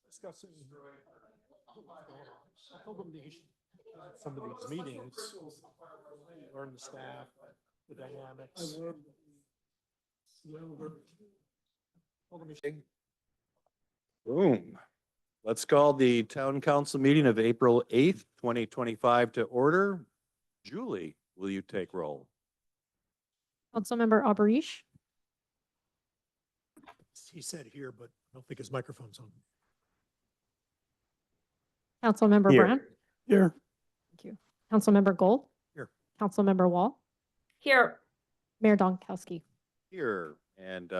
Discussing some of these meetings, learn the staff, the dynamics. Boom. Let's call the town council meeting of April 8th, 2025 to order. Julie, will you take roll? Councilmember Alberish, He said here, but I don't think his microphone's on. Councilmember Here. Brown, Here. thank you. Councilmember Gold. Here. Councilmember Wall, Here. Mayor Donkowski. Here, and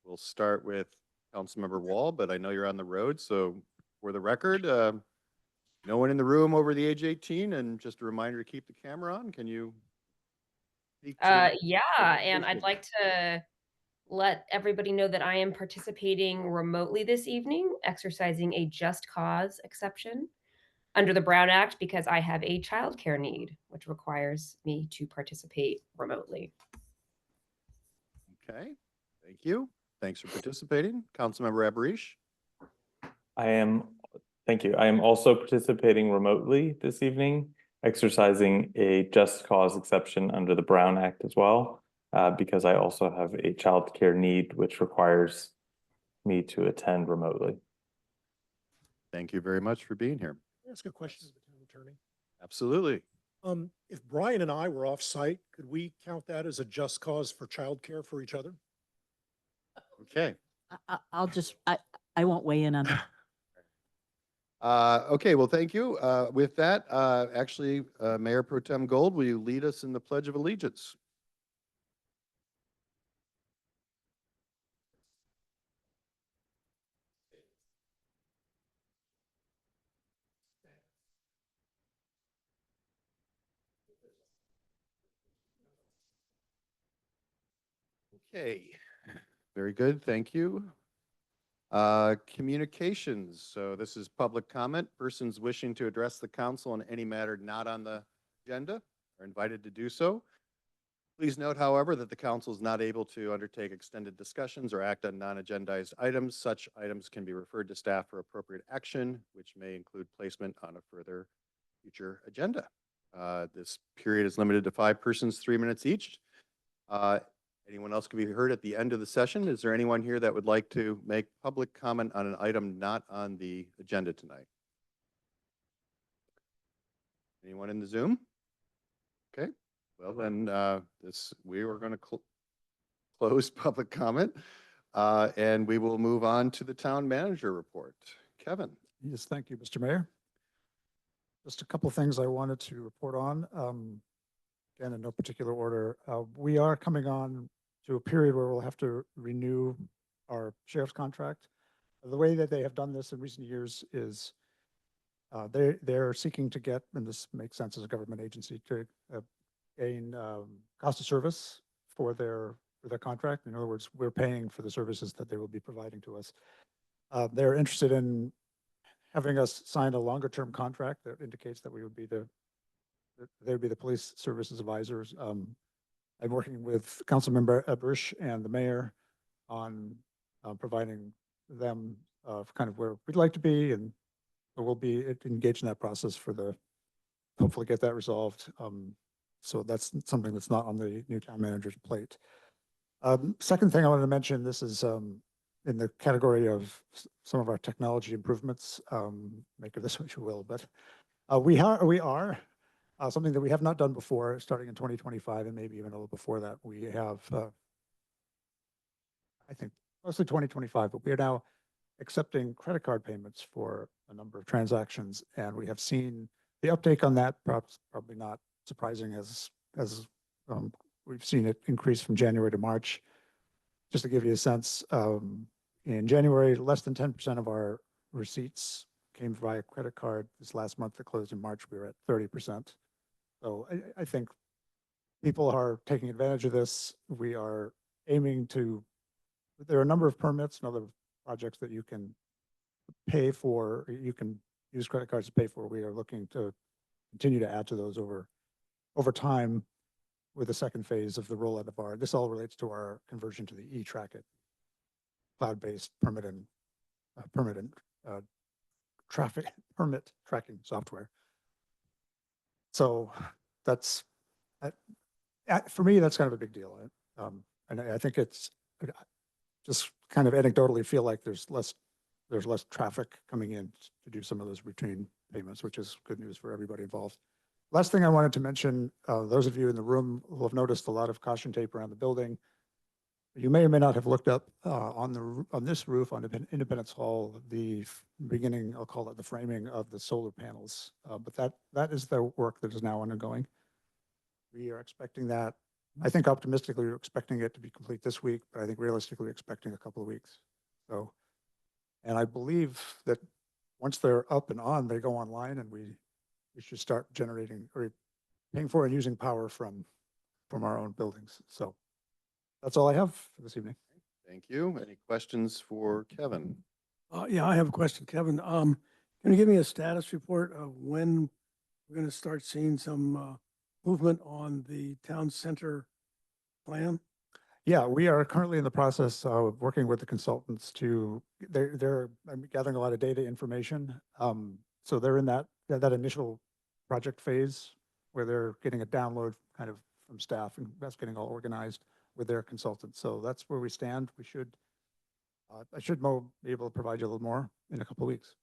we'll start with Councilmember Wall, but I know you're on the road, so for the record, no one in the room over the age 18, and just a reminder to keep the camera on. Can you speak to Yeah, and I'd like to let everybody know that I am participating remotely this evening, exercising a just cause exception under the Brown Act because I have a childcare need, which requires me to participate remotely. Okay, thank you. Thanks for participating. Councilmember Alberish. Thank you. I am also participating remotely this evening, exercising a just cause exception under the Brown Act as well, because I also have a child care need, which requires me to attend remotely. Thank you very much for being here. Can I ask a question of the town attorney? Absolutely. If Brian and I were off site, could we count that as a just cause for childcare for each other? Okay. I won't weigh in on that. Okay, well, thank you. With that, actually, Mayor Pro Tem Gold, will you lead us in the Pledge of Allegiance? Okay, very good. Thank you. Communications. So this is public comment. Persons wishing to address the council on any matter not on the agenda are invited to do so. Please note, however, that the council is not able to undertake extended discussions or act on non-agendized items. Such items can be referred to staff for appropriate action, which may include placement on a further future agenda. This period is limited to 5 persons, 3 minutes each. Anyone else can be heard at the end of the session. Is there anyone here that would like to make public comment on an item not on the agenda tonight? Anyone in the Zoom? Okay, well then we are going to close public comment and we will move on to the town manager report. Kevin. Yes, thank you, Mr. Mayor. Just a couple of things I wanted to report on. Again, in no particular order. We are coming on to a period where we'll have to renew our sheriff's contract. The way that they have done this in recent years is they're seeking to get, and this makes sense as a government agency, to gain cost of service for their contract. In other words, we're paying for the services that they will be providing to us. They're interested in having us sign a longer term contract that indicates that we would be they would be the police services advisors. I'm working with Councilmember Alberish and the mayor on providing them kind of where we'd like to be, and we'll be engaged in that process for hopefully get that resolved. So that's something that's not on the new town manager's plate. Second thing I wanted to mention, this is in the category of some of our technology improvements. Make of this what you will, but we are something that we have not done before, starting in 2025 and maybe even a little before that. We have, I think, mostly 2025, but we are now accepting credit card payments for a number of transactions, and we have seen the uptake on that. Perhaps probably not surprising as we've seen it increase from January to March. Just to give you a sense, in January, less than 10% of our receipts came via credit card. This last month that closed in March, we were at 30%. So I think people are taking advantage of this. We are aiming to, there are a number of permits and other projects that you can pay for, you can use credit cards to pay for. We are looking to continue to add to those over time. with the second phase of the rollout of this all relates to our conversion to the eTrack-It cloud-based permit traffic permit tracking software. So that's, for me, that's kind of a big deal. And I think it's just kind of anecdotally feel like there's less traffic coming in to do some of those routine payments, which is good news for everybody involved. Last thing I wanted to mention, those of you in the room will have noticed a lot of caution tape around the building. You may or may not have looked up on this roof on Independence Hall, the beginning, I'll call it the framing of the solar panels. But that is the work that is now undergoing. We are expecting that. I think optimistically, we're expecting it to be complete this week, but I think realistically, we're expecting a couple of weeks. So, and I believe that once they're up and on, they go online, and we should start generating or paying for and using power from our own buildings. So that's all I have for this evening. Thank you. Any questions for Kevin? Yeah, I have a question, Kevin. Can you give me a status report of when we're going to start seeing some movement on the town center plan? Yeah, we are currently in the process of working with the consultants they're gathering a lot of data information. So they're in that initial project phase where they're getting a download kind of from staff, and that's getting all organized with their consultants. So that's where we stand. I should be able to provide you a little more in a couple of weeks.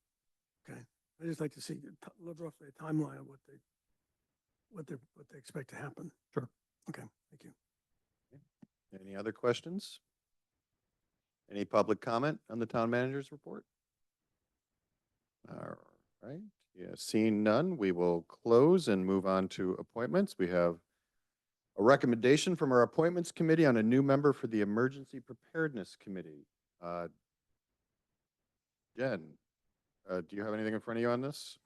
Okay, I just like to see roughly a timeline of what they expect to happen. Sure. Okay, thank you. Any other questions? Any public comment on the town manager's report? All right. Yeah, seeing none, we will close and move on to appointments. We have a recommendation from our appointments committee on a new member for the Emergency Preparedness Committee. Jen, do you have anything in front of you on this?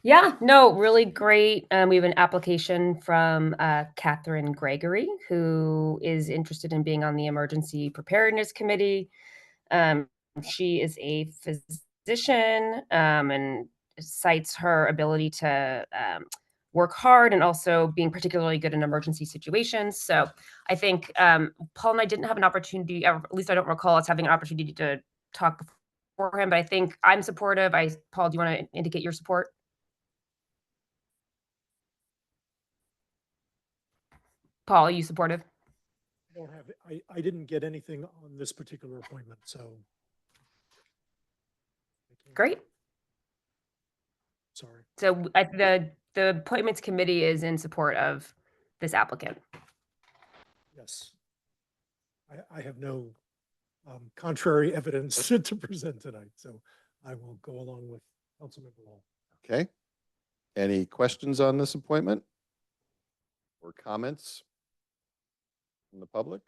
Yeah, no, really great. We have an application from Catherine Gregory, who is interested in being on the Emergency Preparedness Committee. She is a physician and cites her ability to work hard and also being particularly good in emergency situations. So I think Paul and I didn't have an opportunity, or at least I don't recall us having an opportunity to talk beforehand, but I think I'm supportive. Paul, do you want to indicate your support? Paul, are you supportive? I didn't get anything on this particular appointment, so. Great. Sorry. So the appointments committee is in support of this applicant. Yes. I have no contrary evidence to present tonight, so I will go along with Councilmember Wall. Okay. Any questions on this appointment or comments from the public?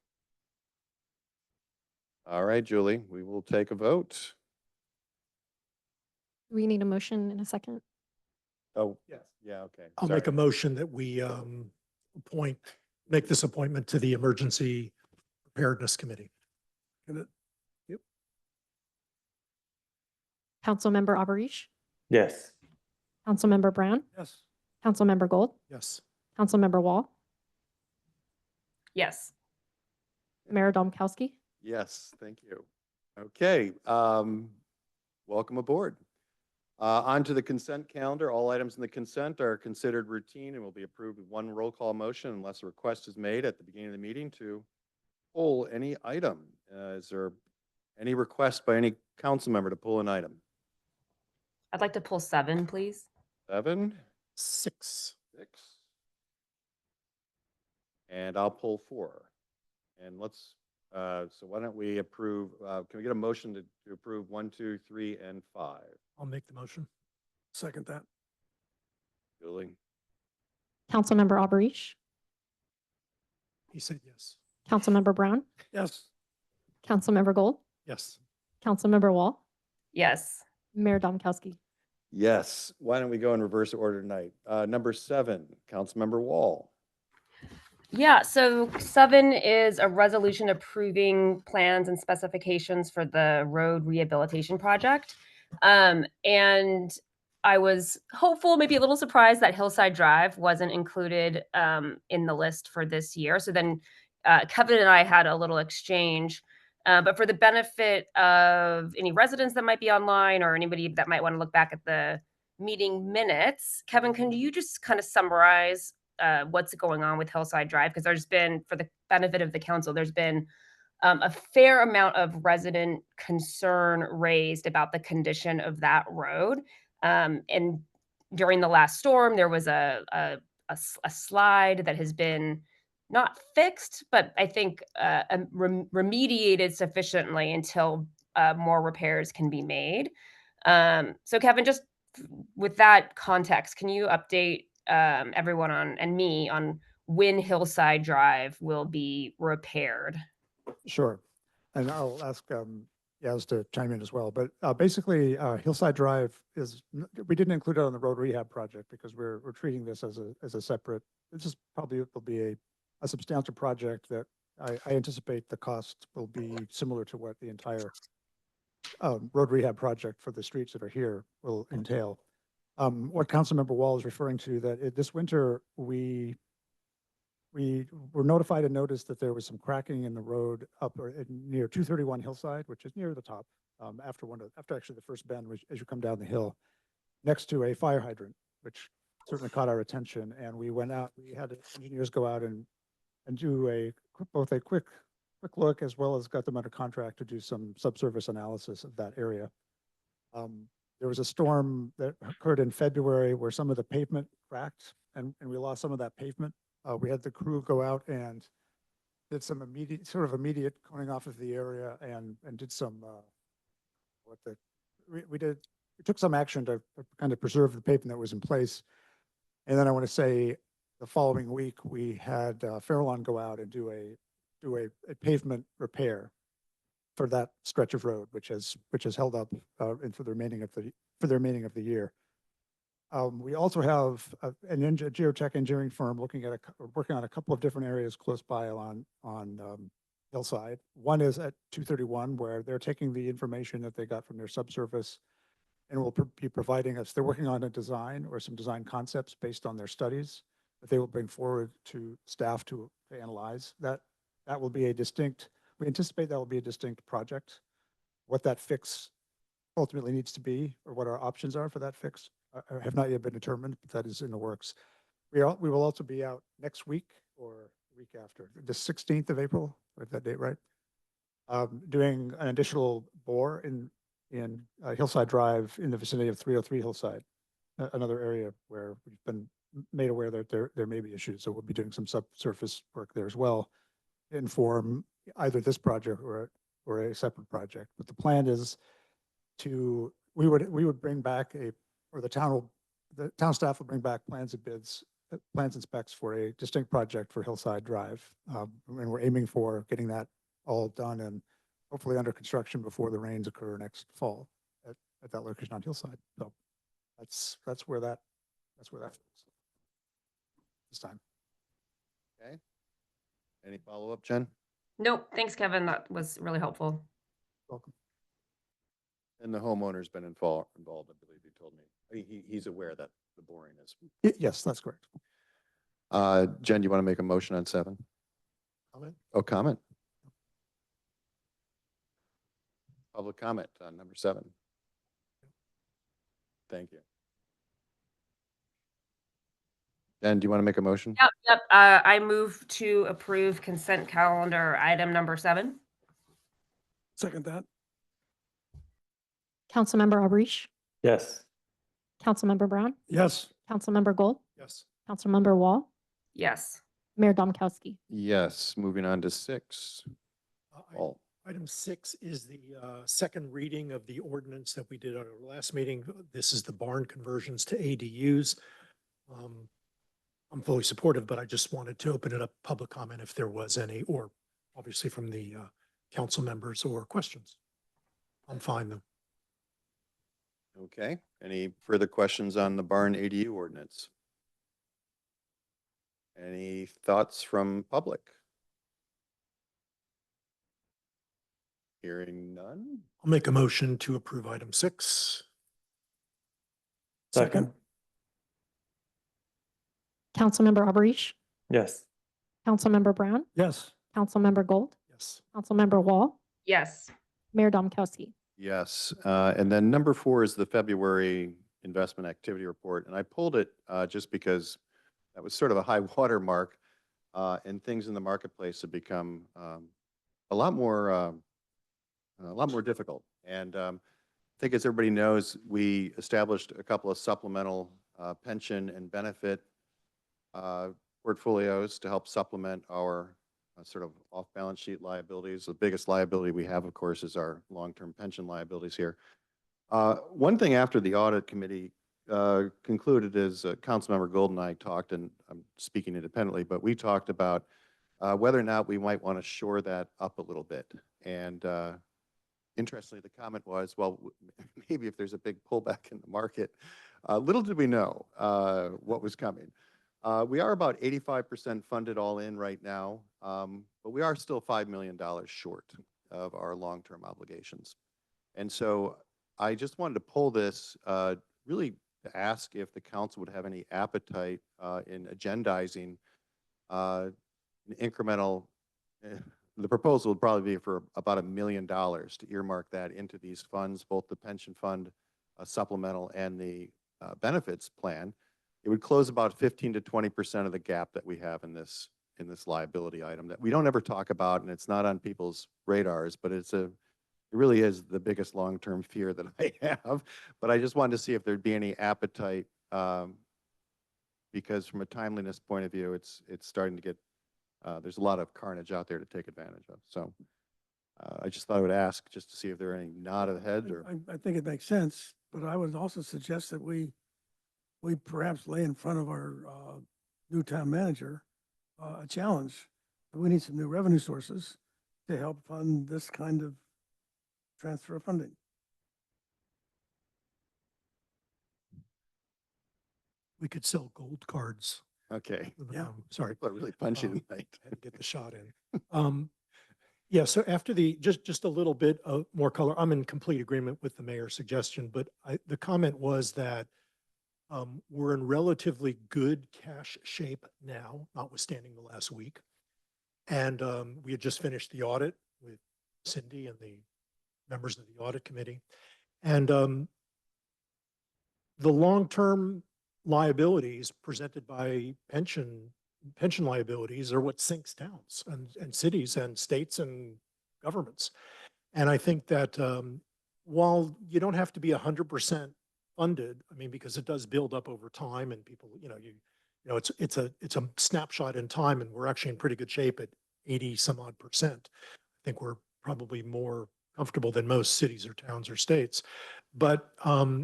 All right, Julie, we will take a vote. We need a motion in a second. Oh, Yes. yeah, okay. I'll make a motion that we make this appointment to the Emergency Preparedness Committee. Councilmember Abarish, Yes. Councilmember Brown, Yes. Councilmember Gold, Yes. Councilmember Wall, Yes. Mayor Domkowski. Yes, thank you. Okay, welcome aboard. On to the consent calendar. All items in the consent are considered routine and will be approved with one roll call motion unless a request is made at the beginning of the meeting to pull any item. Is there any request by any council member to pull an item? I'd like to pull 7, please. 7, 6. 6. And I'll pull 4. And let's, so why don't we approve, can we get a motion to approve 1, 2, 3, and 5? I'll make the motion. Second that. Julie? Councilmember Abarish, He said yes. Councilmember Brown, Yes. Councilmember Gold, Yes. Councilmember Wall, Yes. Mayor Domkowski. Yes. Why don't we go in reverse order tonight? Number 7, Councilmember Wall. Yeah, so 7 is a resolution approving plans and specifications for the road rehabilitation project. And I was hopeful, maybe a little surprised that Hillside Drive wasn't included in the list for this year. So then Kevin and I had a little exchange. But for the benefit of any residents that might be online or anybody that might want to look back at the meeting minutes, Kevin, can you just kind of summarize what's going on with Hillside Drive? Because there's been, for the benefit of the council, there's been a fair amount of resident concern raised about the condition of that road. And during the last storm, there was a slide that has been not fixed, but I think remediated sufficiently until more repairs can be made. So Kevin, just with that context, can you update everyone on and me on when Hillside Drive will be repaired? Sure. And I'll ask Yaz to chime in as well. But basically, Hillside Drive we didn't include it on the road rehab project because we're treating this as a separate, this is probably will be a substantial project that I anticipate the cost will be similar to what the entire road rehab project for the streets that are here will entail. What Councilmember Wall is referring to, that this winter, we were notified and noticed that there was some cracking in the road near 231 Hillside, which is near the top, after actually the first bend, as you come down the hill, next to a fire hydrant, which certainly caught our attention. And we went out, we had engineers go out and do both a quick look, as well as got them under contract to do some subsurface analysis of that area. There was a storm that occurred in February where some of the pavement cracked and we lost some of that pavement. We had the crew go out and did some immediate coning off of the area and did some, we took some action to kind of preserve the pavement that was in place. And then I want to say the following week, we had Fairlawn go out and do a pavement repair for that stretch of road, which has held up for the remaining of the year. We also have a geotech engineering firm working on a couple of different areas close by on Hillside. One is at 231, where they're taking the information that they got from their subsurface and will be providing us. They're working on a design or some design concepts based on their studies that they will bring forward to staff to analyze. That will be we anticipate that will be a distinct project. What that fix ultimately needs to be, or what our options are for that fix, have not yet been determined, but that is in the works. We will also be out next week or the week after, the 16th of April, if I have that date right, doing an additional bore in Hillside Drive in the vicinity of 303 Hillside, another area where we've been made aware that there may be issues. So we'll be doing some subsurface work there as well, to inform either this project or a separate project. But the plan is we would bring back the town staff will bring back plans and specs for a distinct project for Hillside Drive. And we're aiming for getting that all done and hopefully under construction before the rains occur next fall at that location on Hillside. So that's where that is this time. Okay. Any follow-up, Jen? Nope. Thanks, Kevin. That was really helpful. Welcome. And the homeowner's been involved, I believe you told me. He's aware that the boring is. Yes, that's correct. Jen, you want to make a motion on 7? Comment? Oh, comment. Public comment on number 7. Thank you. Jen, do you want to make a motion? Yep. I move to approve consent calendar item number 7. Second that. Councilmember Abrish, Yes. Councilmember Brown, Yes. Councilmember Gold, Yes. Councilmember Wall, Yes. Mayor Domkowski. Yes. Moving on to 6. Paul. Item 6 is the second reading of the ordinance that we did at our last meeting. This is the barn conversions to ADUs. I'm fully supportive, but I just wanted to open it up public comment if there was any, or obviously from the council members or questions. I'm fine though. Okay. Any further questions on the barn ADU ordinance? Any thoughts from public? Hearing none. I'll make a motion to approve item 6. Second. Councilmember Alberish, Yes. Councilmember Brown, Yes. Councilmember Gold, Yes. Councilmember Wall, Yes. Mayor Domkowski. Yes, and then number 4 is the February investment activity report, and I pulled it just because that was sort of a high water mark, and things in the marketplace have become a lot more difficult. And I think, as everybody knows, we established a couple of supplemental pension and benefit portfolios to help supplement our sort of off-balance sheet liabilities. The biggest liability we have, of course, is our long-term pension liabilities here. One thing after the audit committee concluded is Councilmember Gold and I talked, and I'm speaking independently, but we talked about whether or not we might want to shore that up a little bit. And interestingly, the comment was, well, maybe if there's a big pullback in the market. Little did we know what was coming. We are about 85% funded all in right now, but we are still $5 million short of our long-term obligations. And so I just wanted to pull this really to ask if the council would have any appetite in agendizing an incremental, the proposal would probably be for about $1 million to earmark that into these funds, both the pension fund supplemental and the benefits plan. It would close about 15 to 20% of the gap that we have in this liability item that we don't ever talk about, and it's not on people's radars, but it really is the biggest long-term fear that I have. But I just wanted to see if there'd be any appetite, because from a timeliness point of view, it's starting to get, there's a lot of carnage out there to take advantage of. So I just thought I would ask just to see if there are any nod of the head or. I think it makes sense, but I would also suggest that we perhaps lay in front of our new town manager a challenge. We need some new revenue sources to help fund this kind of transfer of funding. We could sell gold cards. Okay. Yeah. Sorry. People are really punchy Um, tonight. And get the shot in. Yeah, so after just a little bit of more color, I'm in complete agreement with the mayor's suggestion, but the comment was that we're in relatively good cash shape now, notwithstanding the last week. And we had just finished the audit with Cindy and the members of the audit committee. And the long-term liabilities presented by pension liabilities are what sinks towns and cities and states and governments. And I think that while you don't have to be 100% funded, I mean, because it does build up over time, and people, it's a snapshot in time, and we're actually in pretty good shape at 80 some odd percent. I think we're probably more comfortable than most cities or towns or states. But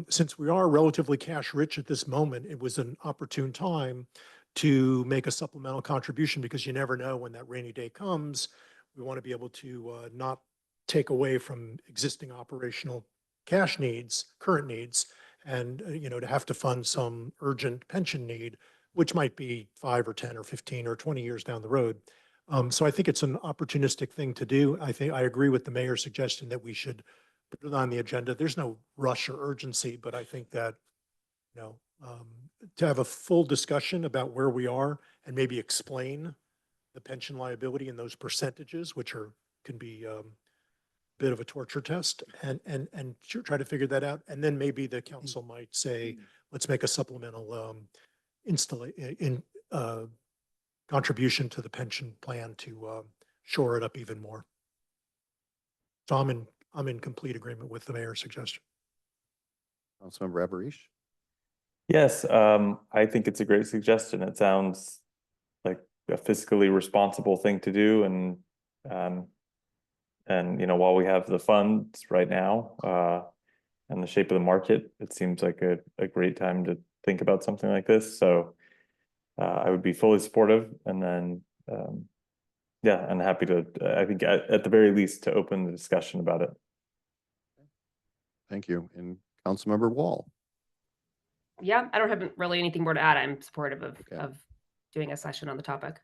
since we are relatively cash rich at this moment, it was an opportune time to make a supplemental contribution, because you never know when that rainy day comes. We want to be able to not take away from existing operational cash needs, current needs, and to have to fund some urgent pension need, which might be 5 or 10 or 15 or 20 years down the road. So I think it's an opportunistic thing to do. I agree with the mayor's suggestion that we should put it on the agenda. There's no rush or urgency, but I think that, to have a full discussion about where we are and maybe explain the pension liability and those percentages, which can be a bit of a torture test, and try to figure that out. And then maybe the council might say, let's make a supplemental contribution to the pension plan to shore it up even more. So I'm in complete agreement with the mayor's suggestion. Councilmember Alberish? Yes, I think it's a great suggestion. It sounds like a fiscally responsible thing to do, and while we have the funds right now and the shape of the market, it seems like a great time to think about something like this. So I would be fully supportive, and then yeah, and happy to, I think at the very least, to open the discussion about it. Thank you. And Councilmember Wall? Yeah, I don't have really anything more to add. I'm supportive Okay. of doing a session on the topic.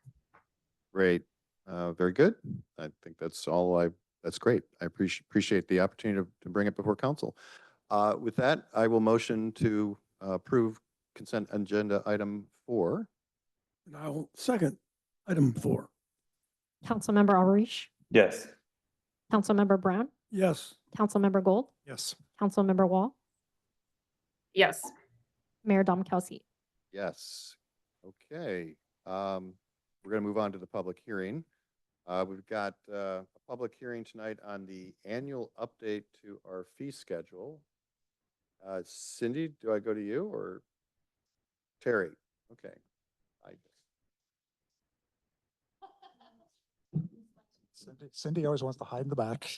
Great. Very good. I think that's all that's great. I appreciate the opportunity to bring it before council. With that, I will motion to approve consent agenda item 4. And I'll second item 4. Councilmember Alrich, Yes. Councilmember Brown, Yes. Councilmember Gold, Yes. Councilmember Wall, Yes. Mayor Domkowski. Yes. Okay. We're going to move on to the public hearing. We've got a public hearing tonight on the annual update to our fee schedule. Cindy, do I go to you or Terry? Okay. Cindy always wants to hide in the back,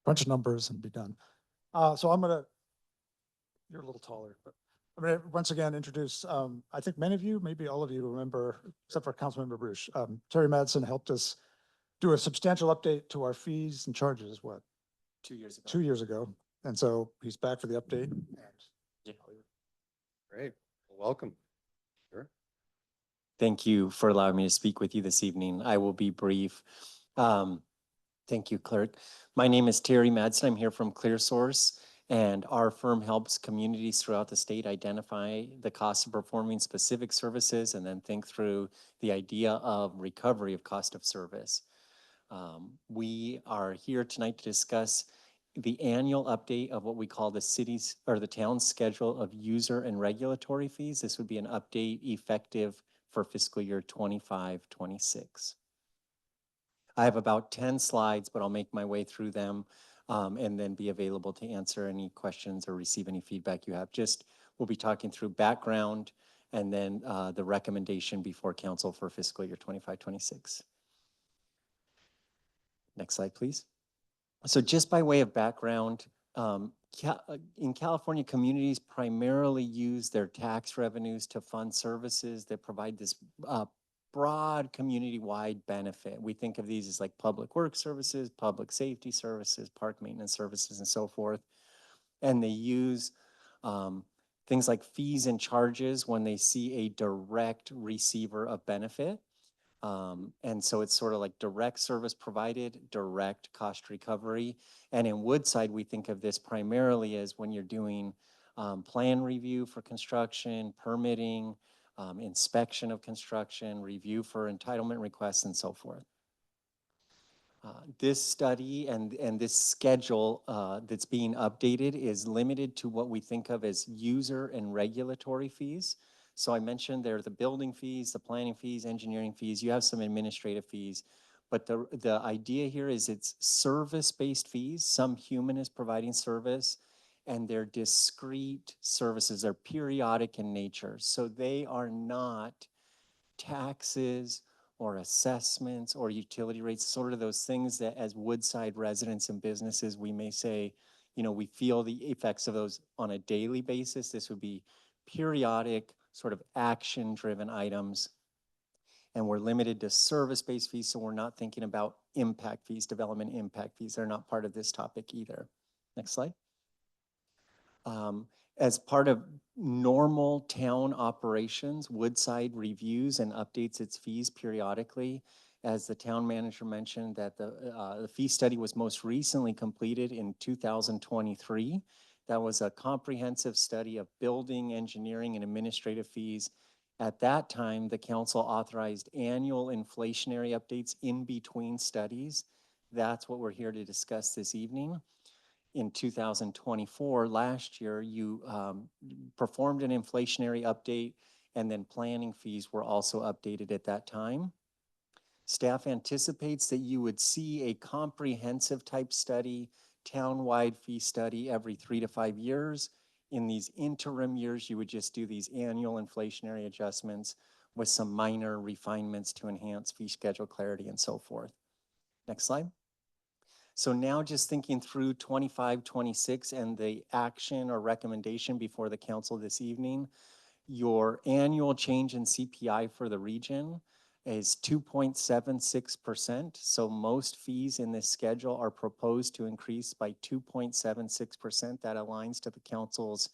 bunch of numbers and be done. So I'm gonna, you're a little taller, but I'm gonna once again introduce, I think many of you, maybe all of you remember, except for Councilmember Bruce, Terry Madsen helped us do a substantial update to our fees and charges, what? 2 years ago. 2 years ago. And so he's back for the update. Yeah. Great. Well, welcome. Sure. Thank you for allowing me to speak with you this evening. I will be brief. Thank you, Clerk. My name is Terry Madsen. I'm here from ClearSource, and our firm helps communities throughout the state identify the cost of performing specific services and then think through the idea of recovery of cost of service. We are here tonight to discuss the annual update of what we call the city's or the town's schedule of user and regulatory fees. This would be an update effective for fiscal year 25-26. I have about 10 slides, but I'll make my way through them and then be available to answer any questions or receive any feedback you have. We'll be talking through background and then the recommendation before council for fiscal year 25-26. Next slide, please. So just by way of background, in California, communities primarily use their tax revenues to fund services that provide this broad community-wide benefit. We think of these as like public works services, public safety services, park maintenance services, and so forth. And they use things like fees and charges when they see a direct receiver of benefit. And so it's sort of like direct service provided, direct cost recovery. And in Woodside, we think of this primarily as when you're doing plan review for construction, permitting, inspection of construction, review for entitlement requests, and so forth. This study and this schedule that's being updated is limited to what we think of as user and regulatory fees. So I mentioned there are the building fees, the planning fees, engineering fees. You have some administrative fees, but the idea here is it's service-based fees. Some human is providing service, and they're discrete services. They're periodic in nature. So they are not taxes or assessments or utility rates, sort of those things that as Woodside residents and businesses, we may say, you know, we feel the effects of those on a daily basis. This would be periodic, sort of action-driven items. And we're limited to service-based fees, so we're not thinking about impact fees, development impact fees. They're not part of this topic either. Next slide. As part of normal town operations, Woodside reviews and updates its fees periodically. As the town manager mentioned, that the fee study was most recently completed in 2023. That was a comprehensive study of building, engineering, and administrative fees. At that time, the council authorized annual inflationary updates in between studies. That's what we're here to discuss this evening. In 2024, last year, you performed an inflationary update, and then planning fees were also updated at that time. Staff anticipates that you would see a comprehensive type study, town-wide fee study every 3 to 5 years. In these interim years, you would just do these annual inflationary adjustments with some minor refinements to enhance fee schedule clarity and so forth. Next slide. So now just thinking through 25-26 and the action or recommendation before the council this evening, your annual change in CPI for the region is 2.76%. So most fees in this schedule are proposed to increase by 2.76%. That aligns to the council's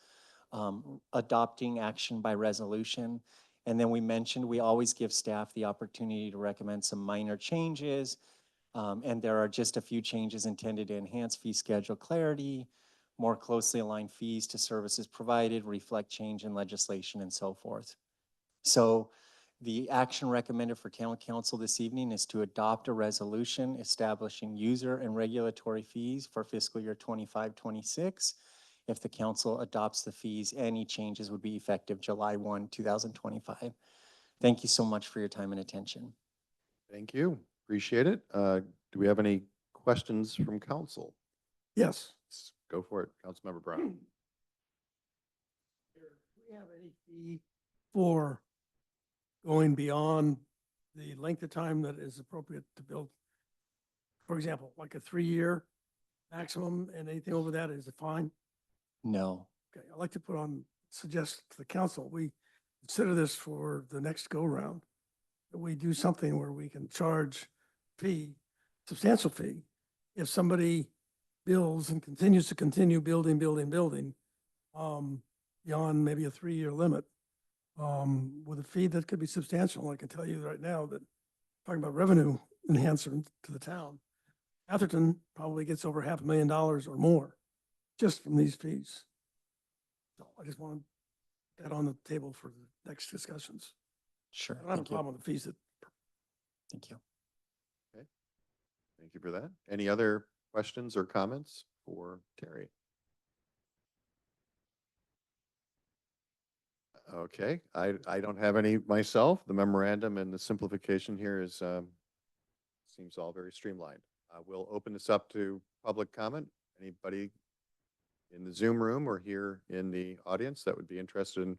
adopting action by resolution. And then we mentioned we always give staff the opportunity to recommend some minor changes. And there are just a few changes intended to enhance fee schedule clarity, more closely align fees to services provided, reflect change in legislation and so forth. So the action recommended for town council this evening is to adopt a resolution establishing user and regulatory fees for fiscal year 25-26. If the council adopts the fees, any changes would be effective July 1, 2025. Thank you so much for your time and attention. Thank you. Appreciate it. Do we have any questions from council? Yes. Go for it. Councilmember Brown. Do we have any fee for going beyond the length of time that is appropriate to build? For example, like a 3-year maximum, and anything over that is fine? No. Okay, I'd like to suggest to the council, we consider this for the next go-round, that we do something where we can charge substantial fee, if somebody builds and continues to building, beyond maybe a 3-year limit, with a fee that could be substantial. I can tell you right now that, talking about revenue enhancement to the town, Atherton probably gets over $500,000 or more just from these fees. So I just want that on the table for the next discussions. Sure. I don't have a Thank you. problem with the fees that Thank you. Thank you for that. Any other questions or comments for Terry? Okay, I don't have any myself. The memorandum and the simplification here is, seems all very streamlined. We'll open this up to public comment. Anybody in the Zoom room or here in the audience that would be interested in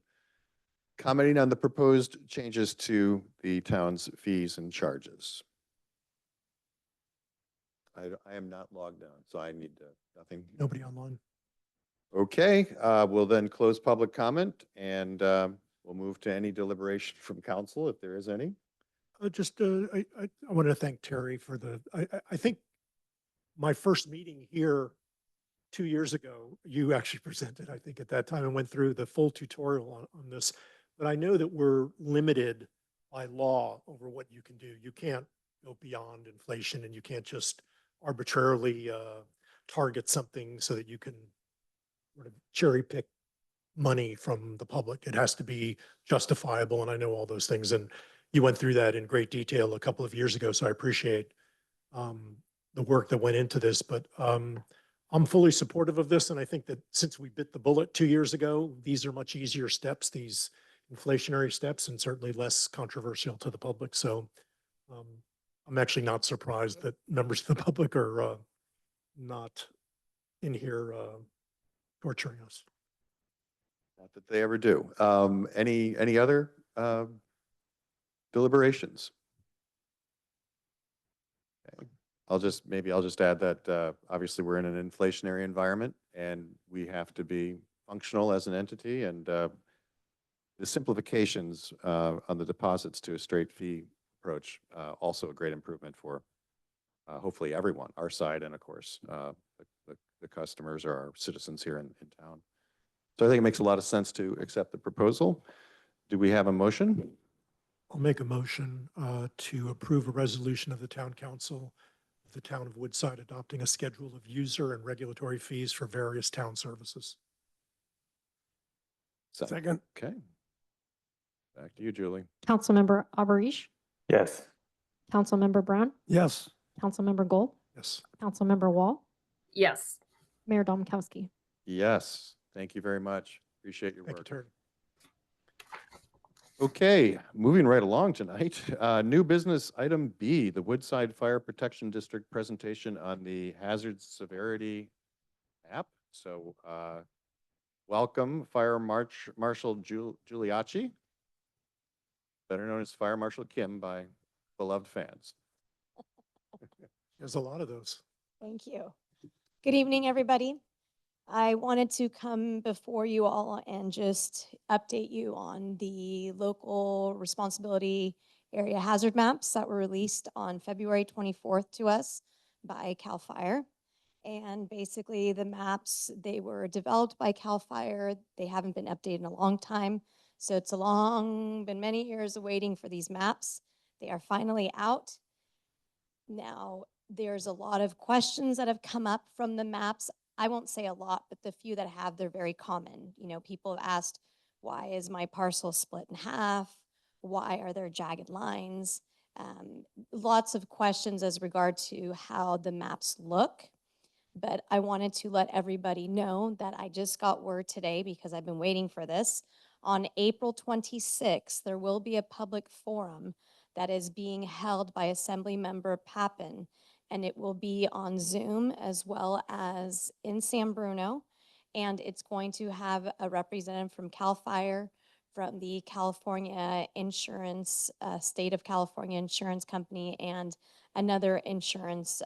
commenting on the proposed changes to the town's fees and charges? I am not logged on, so I need nothing. Nobody online. Okay, we'll then close public comment and we'll move to any deliberation from council if there is any. I wanted to thank Terry for I think my first meeting here 2 years ago, you actually presented, I think at that time, and went through the full tutorial on this. But I know that we're limited by law over what you can do. You can't go beyond inflation, and you can't just arbitrarily target something so that you can sort of cherry pick money from the public. It has to be justifiable, and I know all those things. And you went through that in great detail a couple of years ago, so I appreciate the work that went into this. But I'm fully supportive of this, and I think that since we bit the bullet 2 years ago, these are much easier steps, these inflationary steps, and certainly less controversial to the public. So I'm actually not surprised that members of the public are not in here torturing us. Not that they ever do. Any other deliberations? Okay. Maybe I'll just add that obviously we're in an inflationary environment and we have to be functional as an entity, and the simplifications on the deposits to a straight fee approach, also a great improvement for hopefully everyone, our side, and of course the customers or our citizens here in town. So I think it makes a lot of sense to accept the proposal. Do we have a motion? I'll make a motion to approve a resolution of the town council of the town of Woodside adopting a schedule of user and regulatory fees for various town services. second. Okay. Back to you, Julie. Councilmember Alberish, Yes. Councilmember Brown, Yes. Councilmember Gold, Yes. Councilmember Wall, Yes. Mayor Domkowski. Yes. Thank you very much. Appreciate your Thank you, work. Terry. Okay, moving right along tonight. New business item B, the Woodside Fire Protection District presentation on the hazard severity app. So welcome Fire Marshal Giuliacci, better known as Fire Marshal Kim by beloved fans. There's a lot of those. Thank you. Good evening, everybody. I wanted to come before you all and just update you on the local responsibility area hazard maps that were released on February 24th to us by CAL FIRE. And basically the maps, they were developed by CAL FIRE. They haven't been updated in a long time. So it's been many years of waiting for these maps. They are finally out. Now, there's a lot of questions that have come up from the maps. I won't say a lot, but the few that have, they're very common. You know, people have asked, why is my parcel split in half? Why are there jagged lines? Lots of questions as regard to how the maps look. But I wanted to let everybody know that I just got word today, because I've been waiting for this. On April 26th, there will be a public forum that is being held by Assemblymember Pappen, and it will be on Zoom as well as in San Bruno. And it's going to have a representative from CAL FIRE, from the California Insurance, State of California Insurance Company, and another insurance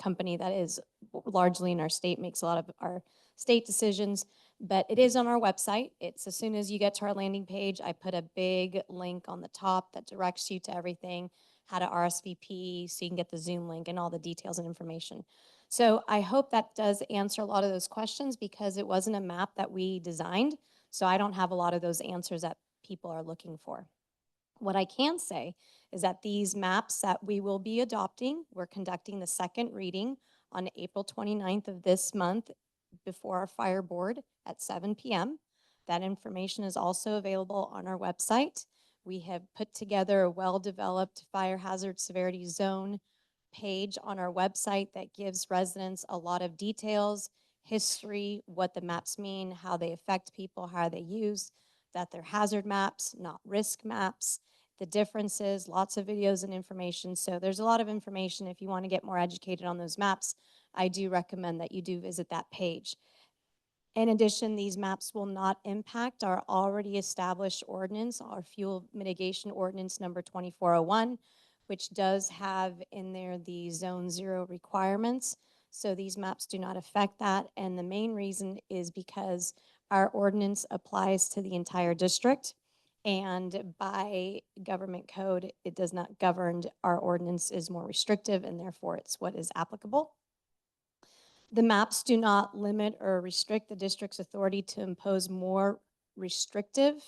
company that is largely in our state, makes a lot of our state decisions. But it is on our website. It's as soon as you get to our landing page, I put a big link on the top that directs you to everything, how to RSVP, so you can get the Zoom link and all the details and information. So I hope that does answer a lot of those questions, because it wasn't a map that we designed. So I don't have a lot of those answers that people are looking for. What I can say is that these maps that we will be adopting, we're conducting the second reading on April 29th of this month before our fire board at 7 p.m. That information is also available on our website. We have put together a well-developed fire hazard severity zone page on our website that gives residents a lot of details, history, what the maps mean, how they affect people, how they use, that they're hazard maps, not risk maps, the differences, lots of videos and information. So there's a lot of information. If you want to get more educated on those maps, I do recommend that you do visit that page. In addition, these maps will not impact our already established ordinance, our fuel mitigation ordinance number 2401, which does have in there the zone 0 requirements. So these maps do not affect that. And the main reason is because our ordinance applies to the entire district. And by government code, it does not govern. Our ordinance is more restrictive, and therefore it's what is applicable. The maps do not limit or restrict the district's authority to impose more restrictive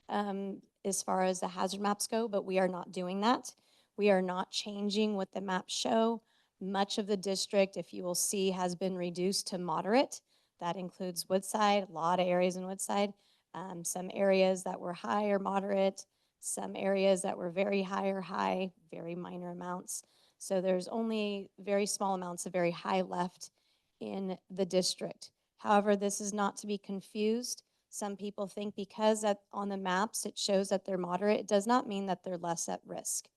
as far as the hazard maps go, but we are not doing that. We are not changing what the maps show. Much of the district, if you will see, has been reduced to moderate. That includes Woodside, a lot of areas in Woodside, some areas that were high or moderate, some areas that were very high or high, very minor amounts. So there's only very small amounts of very high left in the district. However, this is not to be confused. Some people think because that on the maps it shows that they're moderate, it does not mean that they're less at risk.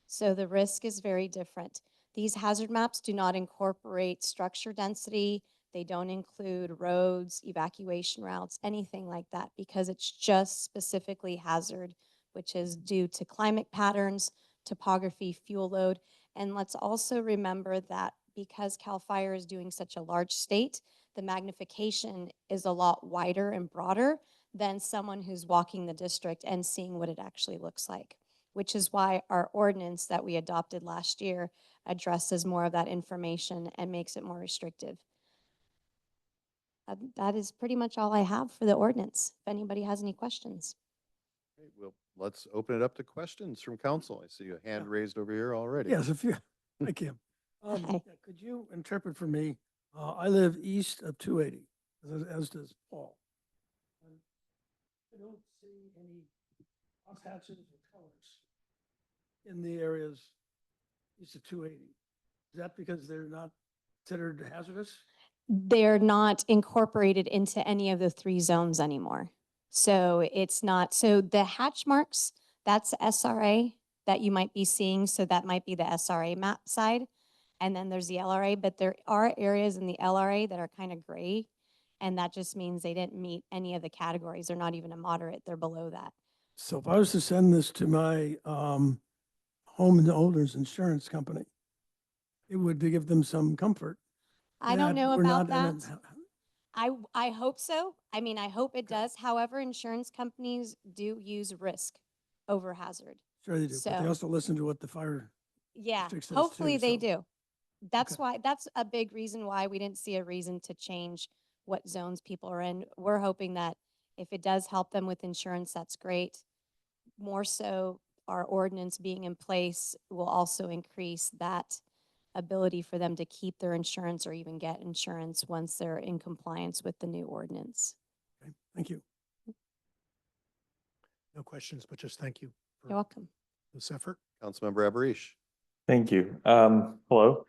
So the risk is very different. These hazard maps do not incorporate structure density. They don't include roads, evacuation routes, anything like that, because it's just specifically hazard, which is due to climate patterns, topography, fuel load. And let's also remember that because CAL FIRE is doing such a large state, the magnification is a lot wider and broader than someone who's walking the district and seeing what it actually looks like, which is why our ordinance that we adopted last year addresses more of that information and makes it more restrictive. That is pretty much all I have for the ordinance. If anybody has any questions. Okay, well, let's open it up to questions from council. I see a hand raised over here already. Yes, if you, thank you. Hi. Could you interpret for me, I live east of 280, as does Paul. And I don't see any crosshatches or colors in the areas east of 280. Is that because they're not considered hazardous? They're not incorporated into any of the 3 zones anymore. So it's not, so the hatch marks, that's SRA that you might be seeing. So that might be the SRA map side. And then there's the LRA, but there are areas in the LRA that are kind of gray. And that just means they didn't meet any of the categories. They're not even a moderate, they're below that. So if I was to send this to my home and owners insurance company, it would give them some comfort. I don't that know we're about not in that. a- I hope so. I mean, I hope it does. However, insurance companies do use risk over hazard. Sure they do, but they So- also listen to what the fire Yeah, district says hopefully too, they so- do. That's Okay. why, that's a big reason why we didn't see a reason to change what zones people are in. We're hoping that if it does help them with insurance, that's great. More so, our ordinance being in place will also increase that ability for them to keep their insurance or even get insurance once they're in compliance with the new ordinance. Okay, thank you. No questions, but just thank you You're for welcome. this effort. Councilmember Abarish. Thank you. Hello.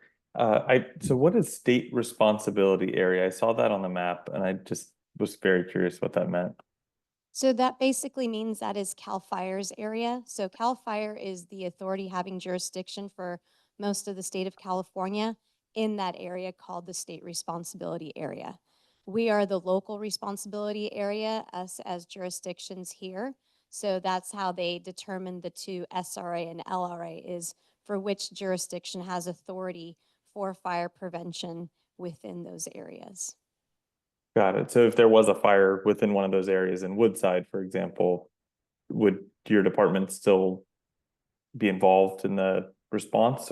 So what is state responsibility area? I saw that on the map and I just was very curious what that meant. So that basically means that is CAL FIRE's area. So CAL FIRE is the authority having jurisdiction for most of the state of California in that area called the state responsibility area. We are the local responsibility area, us as jurisdictions here. So that's how they determine the two SRA and LRA is for which jurisdiction has authority for fire prevention within those areas. Got it. So if there was a fire within one of those areas in Woodside, for example, would your department still be involved in the response?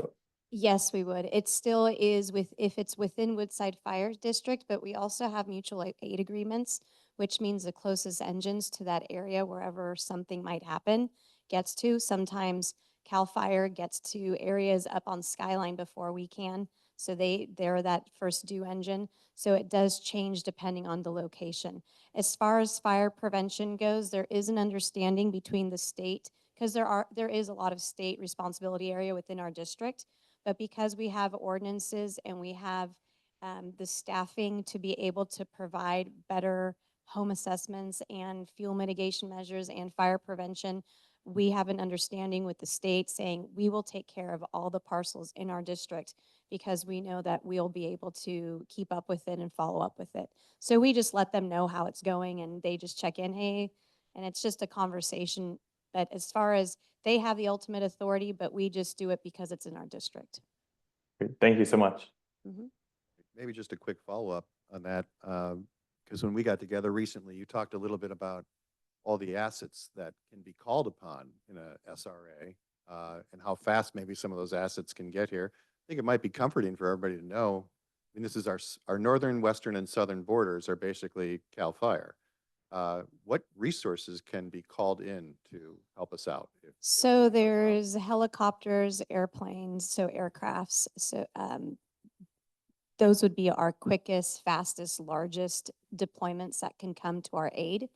Yes, we would. It still is if it's within Woodside Fire District, but we also have mutual aid agreements, which means the closest engines to that area, wherever something might happen, gets to. Sometimes CAL FIRE gets to areas up on Skyline before we can. So they're that first due engine. So it does change depending on the location. As far as fire prevention goes, there is an understanding between the state, because there is a lot of state responsibility area within our district. But because we have ordinances and we have the staffing to be able to provide better home assessments and fuel mitigation measures and fire prevention, we have an understanding with the state saying we will take care of all the parcels in our district because we know that we'll be able to keep up with it and follow up with it. So we just let them know how it's going and they just check in, hey, and it's just a conversation. But as far as they have the ultimate authority, but we just do it because it's in our district. Great. Thank you so much. Mhm. Maybe just a quick follow-up on that, because when we got together recently, you talked a little bit about all the assets that can be called upon in a SRA, and how fast maybe some of those assets can get here. I think it might be comforting for everybody to know, I mean, this is our northern, western, and southern borders are basically CAL FIRE. What resources can be called in to help us out? So there's helicopters, airplanes, so aircrafts. So those would be our quickest, fastest, largest deployments that can come to our aid,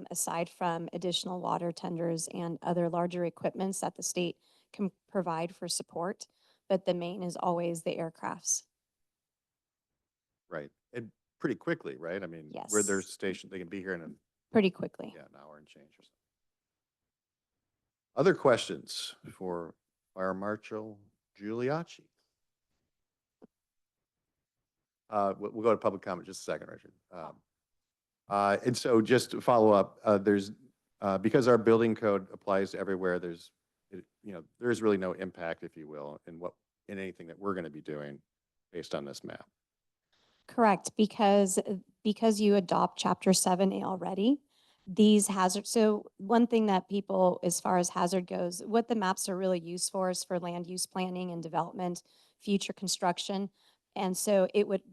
aside from additional water tenders and other larger equipments that the state can provide for support. But the main is always the aircrafts. Right, and pretty quickly, right? I mean, where they're Yes. stationed, they can be here in Pretty quickly. an hour and change or something. Other questions for Fire Marshal Giuliacci? We'll go to public comment just a second, Richard. And so just to follow up, because our building code applies to everywhere, there's really no impact, if you will, in anything that we're going to be doing based on this map. Correct, because you adopt Chapter 7A already, these hazards. So one thing that people, as far as hazard goes, what the maps are really used for is for land use planning and development, future construction. And so it would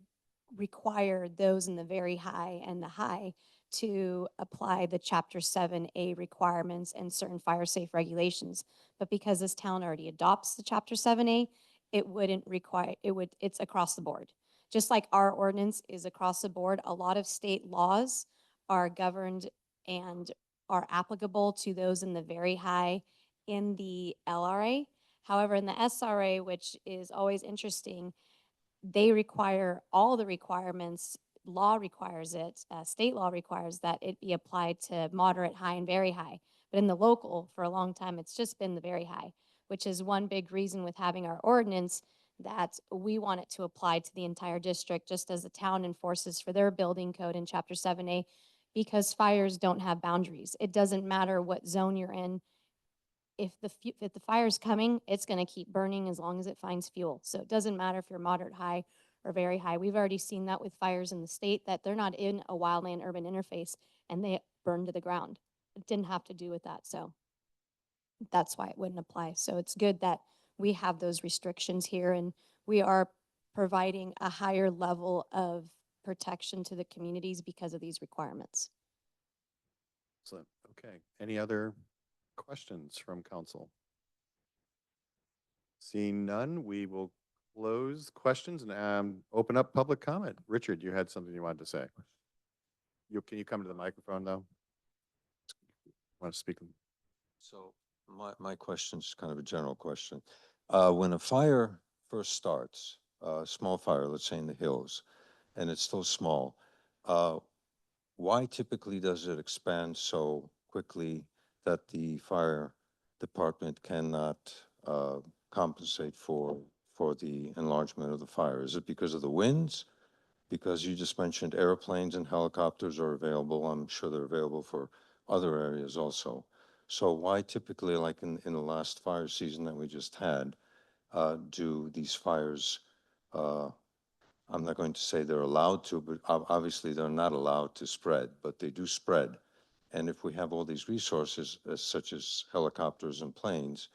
require those in the very high and the high to apply the Chapter 7A requirements and certain fire safe regulations. But because this town already adopts the Chapter 7A, it wouldn't require, it's across the board. Just like our ordinance is across the board, a lot of state laws are governed and are applicable to those in the very high in the LRA. However, in the SRA, which is always interesting, they require all the requirements. Law requires it, state law requires that it be applied to moderate, high, and very high. But in the local, for a long time, it's just been the very high, which is one big reason with having our ordinance that we want it to apply to the entire district, just as the town enforces for their building code in Chapter 7A, because fires don't have boundaries. It doesn't matter what zone you're in. If the fire's coming, it's going to keep burning as long as it finds fuel. So it doesn't matter if you're moderate, high, or very high. We've already seen that with fires in the state, that they're not in a wildland urban interface and they burn to the ground. It didn't have to do with that. So that's why it wouldn't apply. So it's good that we have those restrictions here and we are providing a higher level of protection to the communities because of these requirements. Excellent. Okay. Any other questions from council? Seeing none, we will close questions and open up public comment. Richard, you had something you wanted to say. Can you come to the microphone though? Want to speak? So my question is kind of a general question. When a fire first starts, a small fire, let's say in the hills, and it's still small, why typically does it expand so quickly that the fire department cannot compensate for the enlargement of the fire? Is it because of the winds? Because you just mentioned airplanes and helicopters are available. I'm sure they're available for other areas also. So why typically, like in the last fire season that we just had, do these fires, I'm not going to say they're allowed to, but obviously they're not allowed to spread, but they do spread. And if we have all these resources, such as helicopters and planes,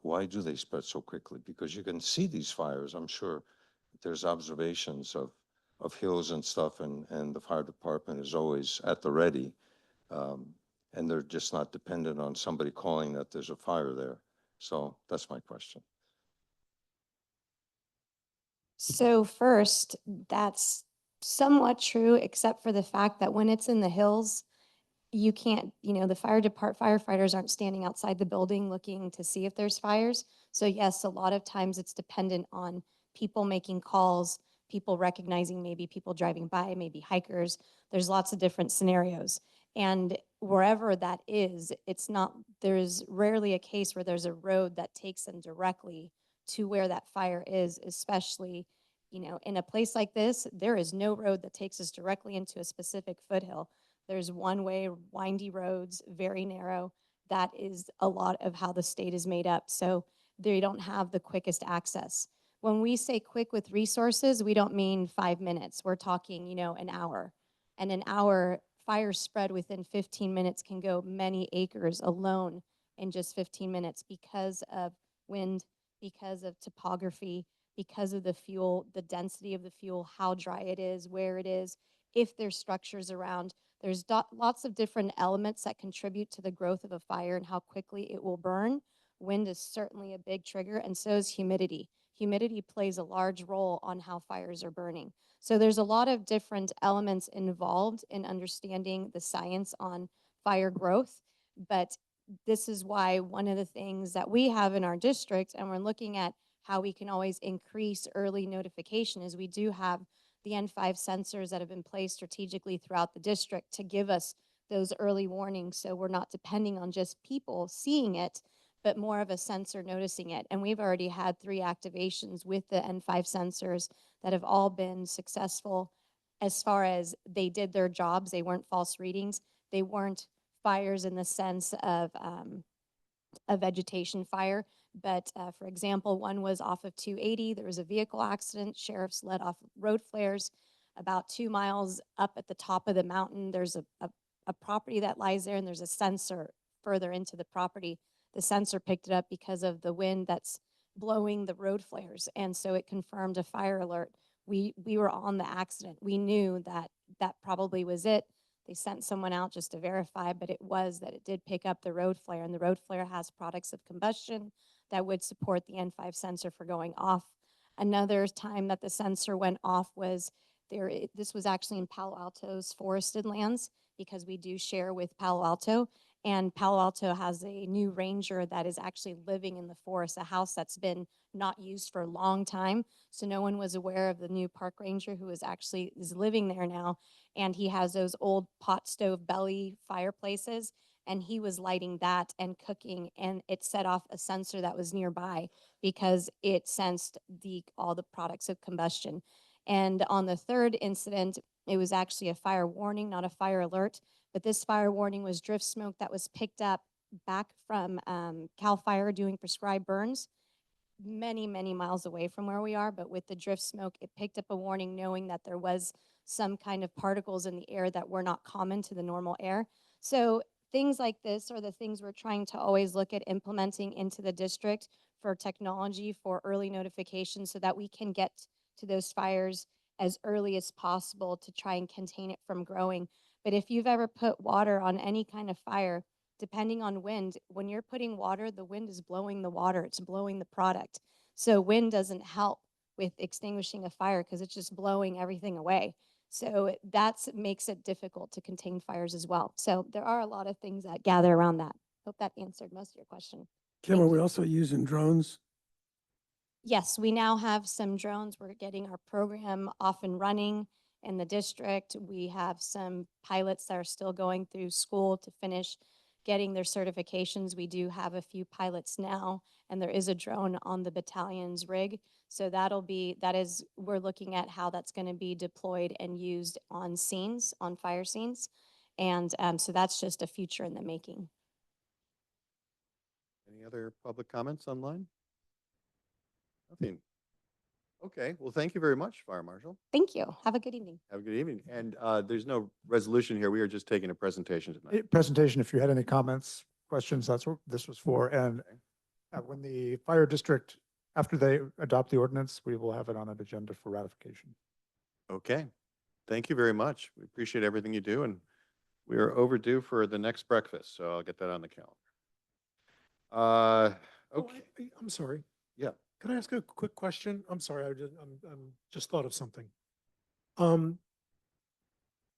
why do they spread so quickly? Because you can see these fires. I'm sure there's observations of hills and stuff, and the fire department is always at the ready. And they're just not dependent on somebody calling that there's a fire there. So that's my question. So first, that's somewhat true, except for the fact that when it's in the hills, you can't, the firefighters aren't standing outside the building looking to see if there's fires. So yes, a lot of times it's dependent on people making calls, people recognizing maybe people driving by, maybe hikers. There's lots of different scenarios. And wherever that is, there's rarely a case where there's a road that takes them directly to where that fire is, especially, in a place like this, there is no road that takes us directly into a specific foothill. There's one-way, windy roads, very narrow. That is a lot of how the state is made up. So they don't have the quickest access. When we say quick with resources, we don't mean 5 minutes. We're talking, an hour. And an hour, fire spread within 15 minutes can go many acres alone in just 15 minutes because of wind, because of topography, because of the fuel, the density of the fuel, how dry it is, where it is, if there's structures around. There's lots of different elements that contribute to the growth of a fire and how quickly it will burn. Wind is certainly a big trigger, and so is humidity. Humidity plays a large role on how fires are burning. So there's a lot of different elements involved in understanding the science on fire growth, but this is why one of the things that we have in our district, and we're looking at how we can always increase early notification, is we do have the N5 sensors that have been placed strategically throughout the district to give us those early warnings. So we're not depending on just people seeing it, but more of a sensor noticing it. And we've already had 3 activations with the N5 sensors that have all been successful as far as they did their jobs. They weren't false readings. They weren't fires in the sense of a vegetation fire. But for example, one was off of 280. There was a vehicle accident. Sheriffs let off road flares about 2 miles up at the top of the mountain. There's a property that lies there, and there's a sensor further into the property. The sensor picked it up because of the wind that's blowing the road flares. And so it confirmed a fire alert. We were on the accident. We knew that probably was it. They sent someone out just to verify, but it did pick up the road flare, and the road flare has products of combustion that would support the N5 sensor for going off. Another time that the sensor went off was this was actually in Palo Alto's forested lands, because we do share with Palo Alto, and Palo Alto has a new ranger that is actually living in the forest, a house that's been not used for a long time. So no one was aware of the new park ranger who is living there now. And he has those old pot stove belly fireplaces, and he was lighting that and cooking, and it set off a sensor that was nearby because it sensed all the products of combustion. And on the third incident, it was actually a fire warning, not a fire alert, but this fire warning was drift smoke that was picked up back from CAL FIRE doing prescribed burns many, many miles away from where we are. But with the drift smoke, it picked up a warning knowing that there was some kind of particles in the air that were not common to the normal air. So things like this are the things we're trying to always look at implementing into the district for technology, for early notification, so that we can get to those fires as early as possible to try and contain it from growing. But if you've ever put water on any kind of fire, depending on wind, when you're putting water, the wind is blowing the water, it's blowing the product. So wind doesn't help with extinguishing a fire because it's just blowing everything away. So that's makes it difficult to contain fires as well. So there are a lot of things that gather around that. Hope that answered most of your question. Kim, Thank are we you. also using drones? Yes, we now have some drones. We're getting our program off and running in the district. We have some pilots that are still going through school to finish getting their certifications. We do have a few pilots now, and there is a drone on the battalion's rig. So we're looking at how that's going to be deployed and used on scenes, on fire scenes. And so that's just a future in the making. Any other public comments online? Nothing. Okay, well, thank you very much, Fire Marshal. Thank you. Have a good evening. Have a good evening. And there's no resolution here. We are just taking a presentation tonight. Presentation, if you had any comments, questions, that's what this was for. And when the fire district, after they adopt the ordinance, we will have it on an agenda for ratification. Okay, thank you very much. We appreciate everything you do, and we are overdue for the next breakfast, so I'll get that on the calendar. Oh, Okay, I'm sorry. yeah. Can I ask a quick question? I'm sorry, I'm just thought of something.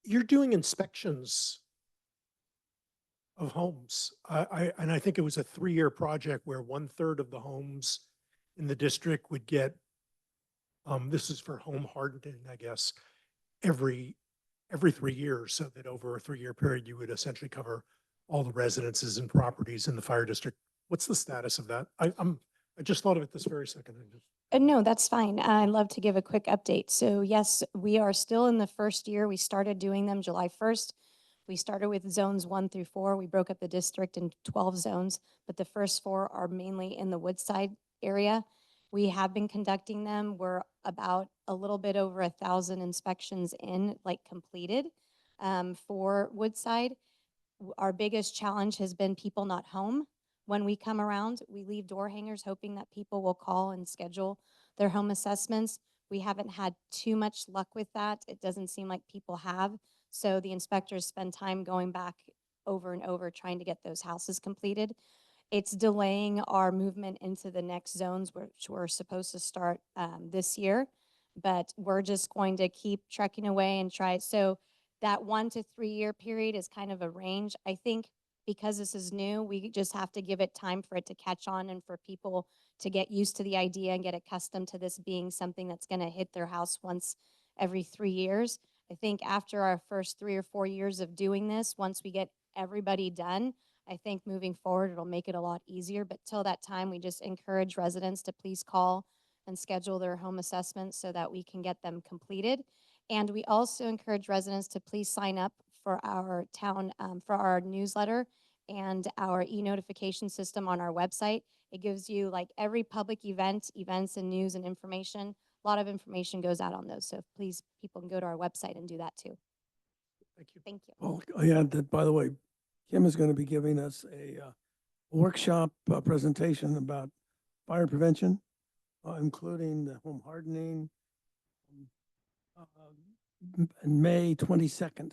You're doing inspections of homes. And I think it was a 3-year project where 1/3 of the homes in the district would get, this is for home hardening, I guess, every 3 years, so that over a 3-year period, you would essentially cover all the residences and properties in the fire district. What's the status of that? I just thought of it this very second. No, that's fine. I'd love to give a quick update. So yes, we are still in the first year. We started doing them July 1st. We started with zones 1 through 4. We broke up the district in 12 zones, but the first 4 are mainly in the Woodside area. We have been conducting them. We're about a little bit over 1,000 inspections in, like completed for Woodside. Our biggest challenge has been people not home. When we come around, we leave door hangers hoping that people will call and schedule their home assessments. We haven't had too much luck with that. It doesn't seem like people have. So the inspectors spend time going back over and over trying to get those houses completed. It's delaying our movement into the next zones, which we're supposed to start this year. But we're just going to keep trekking away and try. So that 1 to 3 year period is kind of a range. I think because this is new, we just have to give it time for it to catch on and for people to get used to the idea and get accustomed to this being something that's going to hit their house once every 3 years. I think after our first 3 or 4 years of doing this, once we get everybody done, I think moving forward, it'll make it a lot easier. But till that time, we just encourage residents to please call and schedule their home assessments so that we can get them completed. And we also encourage residents to please sign up for our town, for our newsletter and our e-notification system on our website. It gives you like every public events and news and information. A lot of information goes out on those. So please, people can go to our website and do that too. Thank you. Thank you. Well, yeah, that, by the way, Kim is going to be giving us a workshop presentation about fire prevention, including the home hardening, May 22nd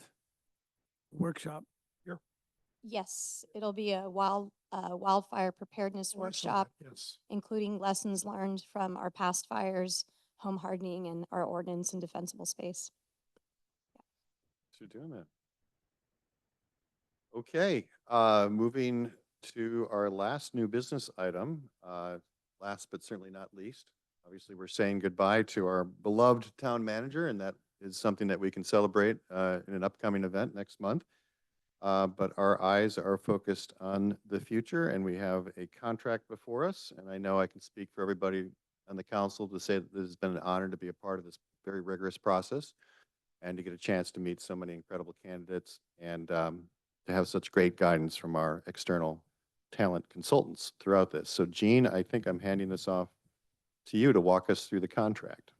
workshop. Yes, it'll be a wildfire preparedness Oh, I saw workshop, that, yes. including lessons learned from our past fires, home hardening, and our ordinance and defensible space. Thanks for doing that. Okay, moving to our last new business item, last but certainly not least. Obviously, we're saying goodbye to our beloved town manager, and that is something that we can celebrate in an upcoming event next month. But our eyes are focused on the future, and we have a contract before us. And I know I can speak for everybody on the council to say that this has been an honor to be a part of this very rigorous process and to get a chance to meet so many incredible candidates and to have such great guidance from our external talent consultants throughout this. So Jean, I think I'm handing this off to you to walk us through the contract.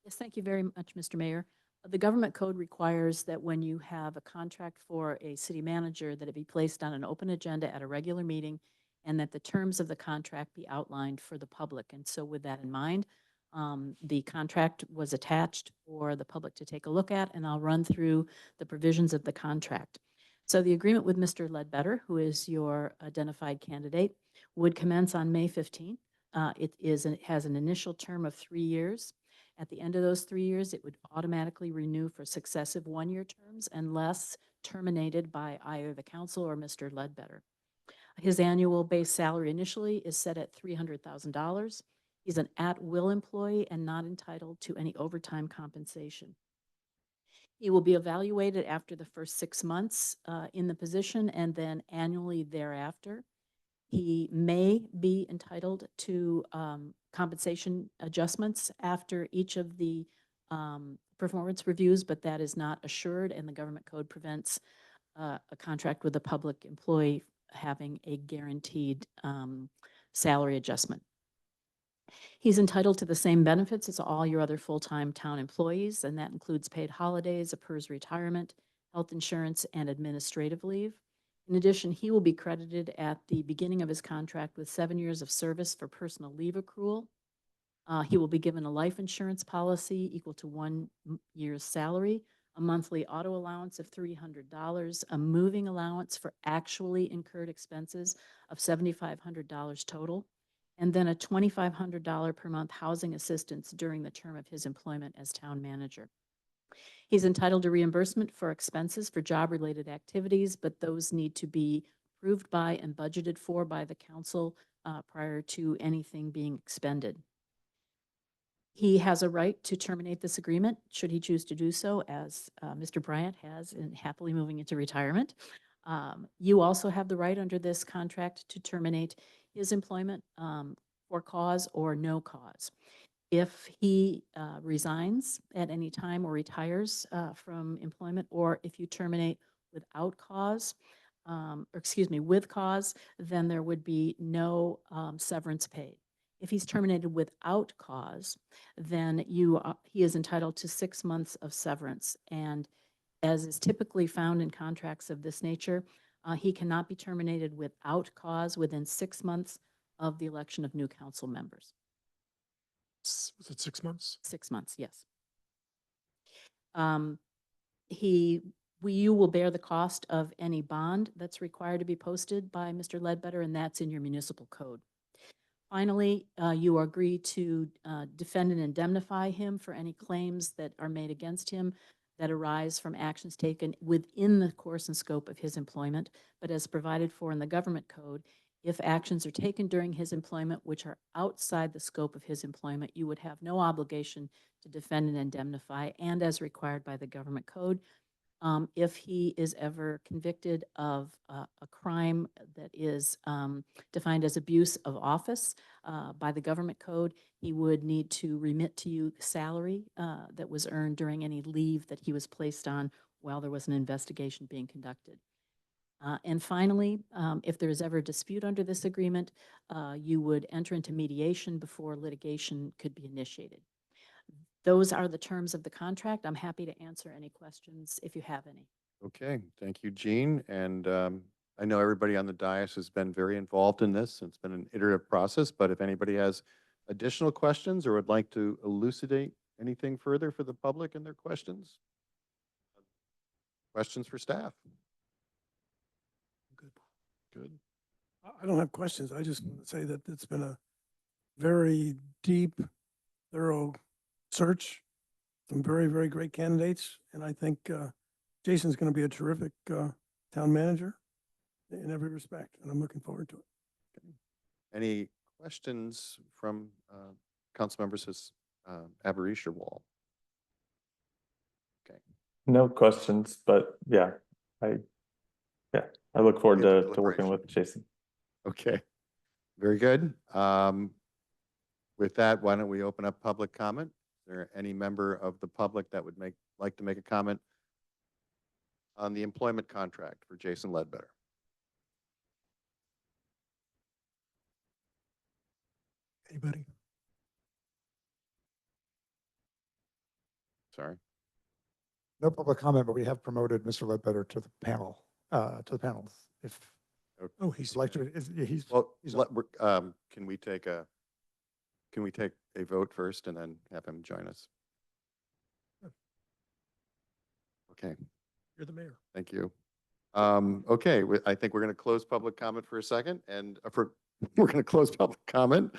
Yes, thank you very much, Mr. Mayor. The government code requires that when you have a contract for a city manager, that it be placed on an open agenda at a regular meeting and that the terms of the contract be outlined for the public. And so with that in mind, the contract was attached for the public to take a look at, and I'll run through the provisions of the contract. So the agreement with Mr. Ledbetter, who is your identified candidate, would commence on May 15th. It has an initial term of 3 years. At the end of those 3 years, it would automatically renew for successive one-year terms unless terminated by either the council or Mr. Ledbetter. His annual base salary initially is set at $300,000. He's an at-will employee and not entitled to any overtime compensation. He will be evaluated after the first 6 months in the position and then annually thereafter. He may be entitled to compensation adjustments after each of the performance reviews, but that is not assured, and the government code prevents a contract with a public employee having a guaranteed salary adjustment. He's entitled to the same benefits as all your other full-time town employees, and that includes paid holidays, a PERS retirement, health insurance, and administrative leave. In addition, he will be credited at the beginning of his contract with 7 years of service for personal leave accrual. He will be given a life insurance policy equal to 1 year's salary, a monthly auto allowance of $300, a moving allowance for actually incurred expenses of $7,500 total, and then a $2,500 per month housing assistance during the term of his employment as town manager. He's entitled to reimbursement for expenses for job-related activities, but those need to be approved by and budgeted for by the council prior to anything being expended. He has a right to terminate this agreement, should he choose to do so, as Mr. Bryant has in happily moving into retirement. You also have the right under this contract to terminate his employment for cause or no cause. If he resigns at any time or retires from employment, or if you terminate without cause, with cause, then there would be no severance paid. If he's terminated without cause, then he is entitled to 6 months of severance. And as is typically found in contracts of this nature, he cannot be terminated without cause within 6 months of the election of new council members. Was it 6 months? 6 months, yes. You will bear the cost of any bond that's required to be posted by Mr. Ledbetter, and that's in your municipal code. Finally, you agree to defend and indemnify him for any claims that are made against him that arise from actions taken within the course and scope of his employment, but as provided for in the government code, if actions are taken during his employment which are outside the scope of his employment, you would have no obligation to defend and indemnify, and as required by the government code, if he is ever convicted of a crime that is defined as abuse of office by the government code, he would need to remit to you salary that was earned during any leave that he was placed on while there was an investigation being conducted. And finally, if there is ever a dispute under this agreement, you would enter into mediation before litigation could be initiated. Those are the terms of the contract. I'm happy to answer any questions if you have any. Okay, thank you, Jean. And I know everybody on the dais has been very involved in this. It's been an iterative process, but if anybody has additional questions or would like to elucidate anything further for the public and their questions? Questions for staff? Good. Good. I don't have questions. I just want to say that it's been a very deep, thorough search, some very, very great candidates. And I think Jason's going to be a terrific town manager in every respect, and I'm looking forward to it. Okay. Any questions from council members Aberrish or Wall? Okay. No questions, but yeah, I look forward Get to working with Jason. Okay, very good. With that, why don't we open up public comment? Is there any member of the public that would like to make a comment on the employment contract for Jason Ledbetter? Anybody? Sorry. No public comment, but we have promoted Mr. Ledbetter to the panel, If Oh, he's you'd like to, he's, Well, he's can we take a vote first and then have him join us? Okay, you're the mayor. thank you. Okay, I think we're going to close public comment for a second, and we're going to close public comment.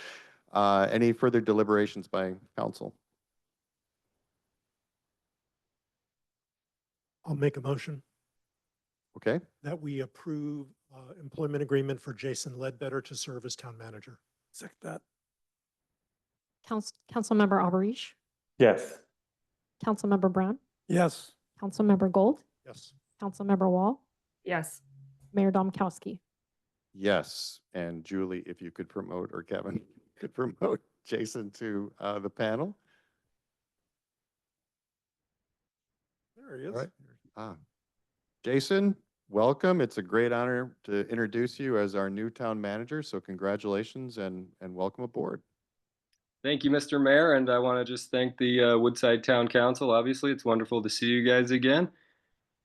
Any further deliberations by council? I'll make a motion Okay, that we approve employment agreement for Jason Ledbetter to serve as town manager. Second that. Councilmember Alberish, Yes. Councilmember Brown, Yes. Councilmember Gold, Yes. Councilmember Wall, Yes. Mayor Domkowski. yes. And Julie, if you could promote, or Kevin could promote Jason to the panel. There he All is. right. Jason, welcome. It's a great honor to introduce you as our new town manager. So congratulations and welcome aboard. Thank you, Mr. Mayor, and I want to just thank the Woodside Town Council. Obviously, it's wonderful to see you guys again.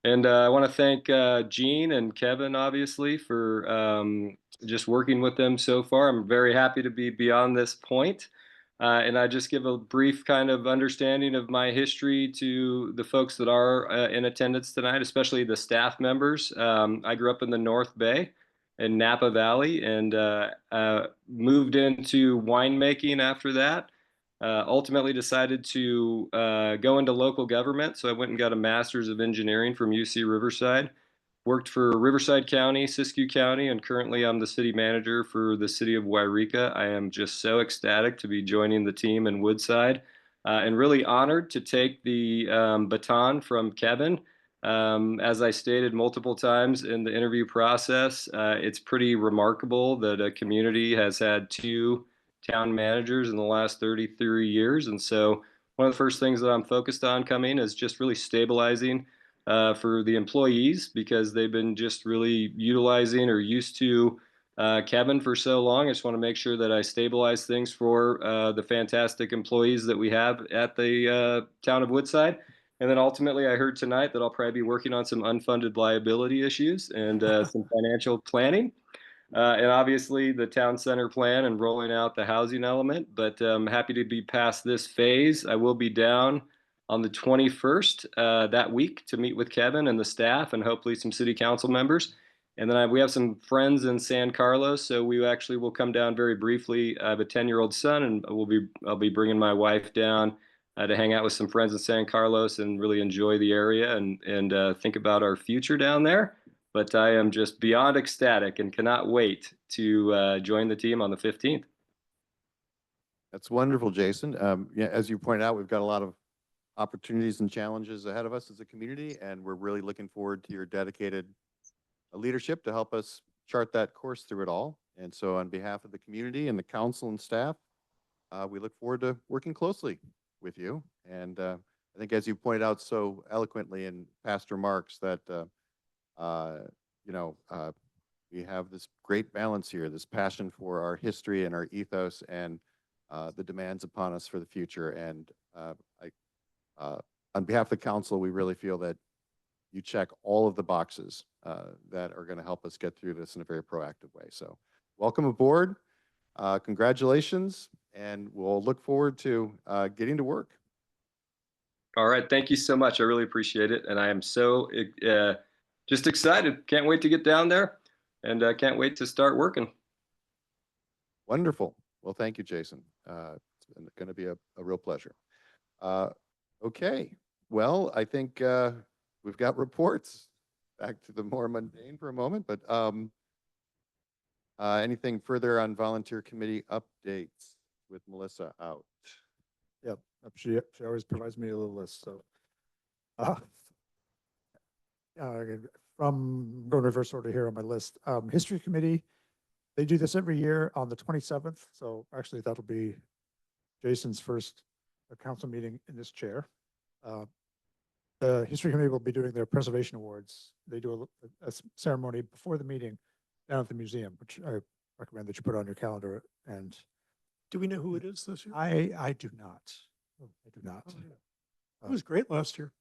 And I want to thank Gene and Kevin, obviously, for just working with them so far. I'm very happy to be beyond this point. And I just give a brief kind of understanding of my history to the folks that are in attendance tonight, especially the staff members. I grew up in the North Bay in Napa Valley and moved into winemaking after that. Ultimately decided to go into local government. So I went and got a master's of engineering from UC Riverside. Worked for Riverside County, Siskiyou County, and currently I'm the city manager for the city of Wairika. I am just so ecstatic to be joining the team in Woodside and really honored to take the baton from Kevin. As I stated multiple times in the interview process, it's pretty remarkable that a community has had two town managers in the last 33 years. And so one of the first things that I'm focused on coming is just really stabilizing for the employees because they've been just really utilizing or used to Kevin for so long. I just want to make sure that I stabilize things for the fantastic employees that we have at the town of Woodside. And then ultimately, I heard tonight that I'll probably be working on some unfunded liability issues and some financial planning. And obviously the town center plan and rolling out the housing element, but I'm happy to be past this phase. I will be down on the 21st that week to meet with Kevin and the staff and hopefully some city council members. And then we have some friends in San Carlos, so we actually will come down very briefly. I have a 10-year-old son, and I'll be bringing my wife down to hang out with some friends in San Carlos and really enjoy the area and think about our future down there. But I am just beyond ecstatic and cannot wait to join the team on the 15th. That's wonderful, Jason. Yeah, as you pointed out, we've got a lot of opportunities and challenges ahead of us as a community, and we're really looking forward to your dedicated leadership to help us chart that course through it all. And so on behalf of the community and the council and staff, we look forward to working closely with you. And I think as you pointed out so eloquently in past remarks that, we have this great balance here, this passion for our history and our ethos and the demands upon us for the future. And on behalf of the council, we really feel that you check all of the boxes that are going to help us get through this in a very proactive way. So welcome aboard. Congratulations. And we'll look forward to getting to work. All right. Thank you so much. I really appreciate it. And I am so just excited. Can't wait to get down there and can't wait to start working. Wonderful. Well, thank you, Jason. It's going to be a real pleasure. Okay. Well, I think we've got reports. Back to the more mundane for a moment, but anything further on volunteer committee updates with Melissa out? Yep, she always provides me a little list, so. From going reverse order here on my list, History Committee, they do this every year on the 27th, so actually that'll be Jason's first council meeting in this chair. The History Committee will be doing their Preservation Awards. They do a ceremony before the meeting down at the museum, which I recommend that you put on your calendar. And Do we know who it is this year? I do not. I do not. It was great last year.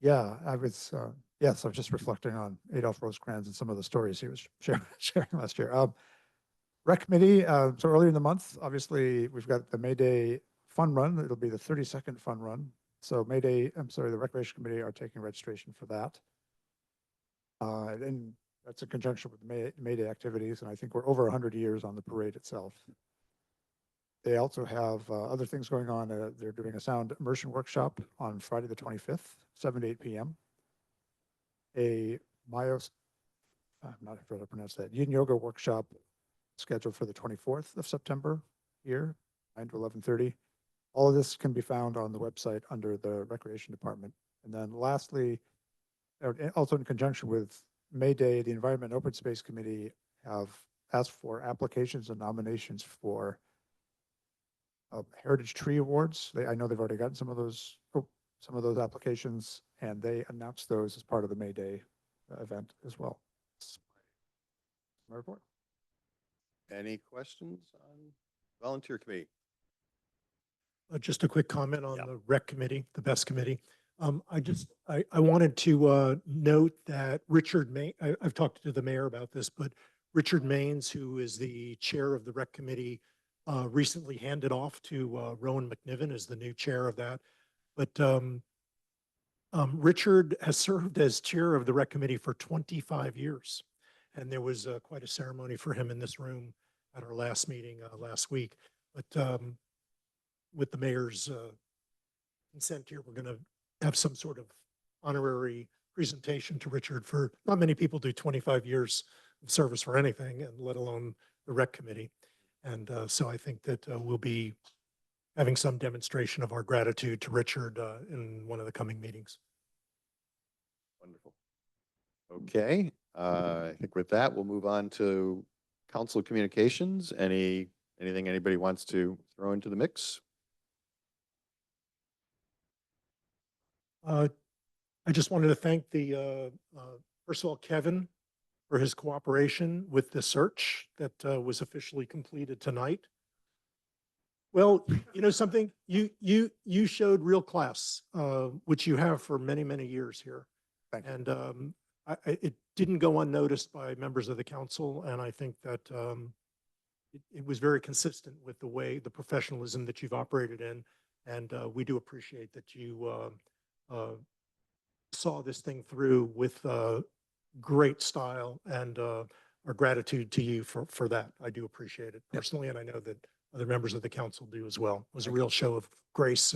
Yeah, I was, yes, I was just reflecting on Adolph Rosecrans and some of the stories he was sharing last year. Rec Committee, so earlier in the month, obviously, we've got the May Day Fun Run. It'll be the 32nd Fun Run. So the Recreation Committee are taking registration for that. And that's in conjunction with May Day activities. And I think we're over 100 years on the parade itself. They also have other things going on. They're doing a sound immersion workshop on Friday the 25th, 7 to 8 p.m. a Myos, I'm not sure how to pronounce that, Yin Yoga workshop scheduled for the 24th of September here, 9 to 11:30. All of this can be found on the website under the Recreation Department. And then lastly, also in conjunction with May Day, the Environment and Open Space Committee have asked for applications and nominations for Heritage Tree Awards. I know they've already gotten some of those applications, and they announced those as part of the May Day event as well. That's my report. Any questions on volunteer committee? Just a quick comment on Yeah. the rec committee, the best committee. I wanted to note that Richard I've talked to the mayor about this, but Richard Maines, who is the chair of the rec committee, recently handed off to Rowan McNiven as the new chair of that. But Richard has served as chair of the rec committee for 25 years. And there was quite a ceremony for him in this room at our last meeting last week. But with the mayor's consent here, we're going to have some sort of honorary presentation to Richard for, not many people do 25 years of service for anything, and let alone the rec committee. And so I think that we'll be having some demonstration of our gratitude to Richard in one of the coming meetings. Wonderful. Okay, I think with that, we'll move on to council communications. Anything anybody wants to throw into the mix? I just wanted to thank first of all, Kevin for his cooperation with the search that was officially completed tonight. Well, you know something, you showed real class, which you have for many, many years here. Thank you. And it didn't go unnoticed by members of the council, and I think that it was very consistent with the professionalism that you've operated in, and we do appreciate that you saw this thing through with great style, and our gratitude to you for that. I do appreciate it personally, and I know that other members of the council do as well. It was a real show of grace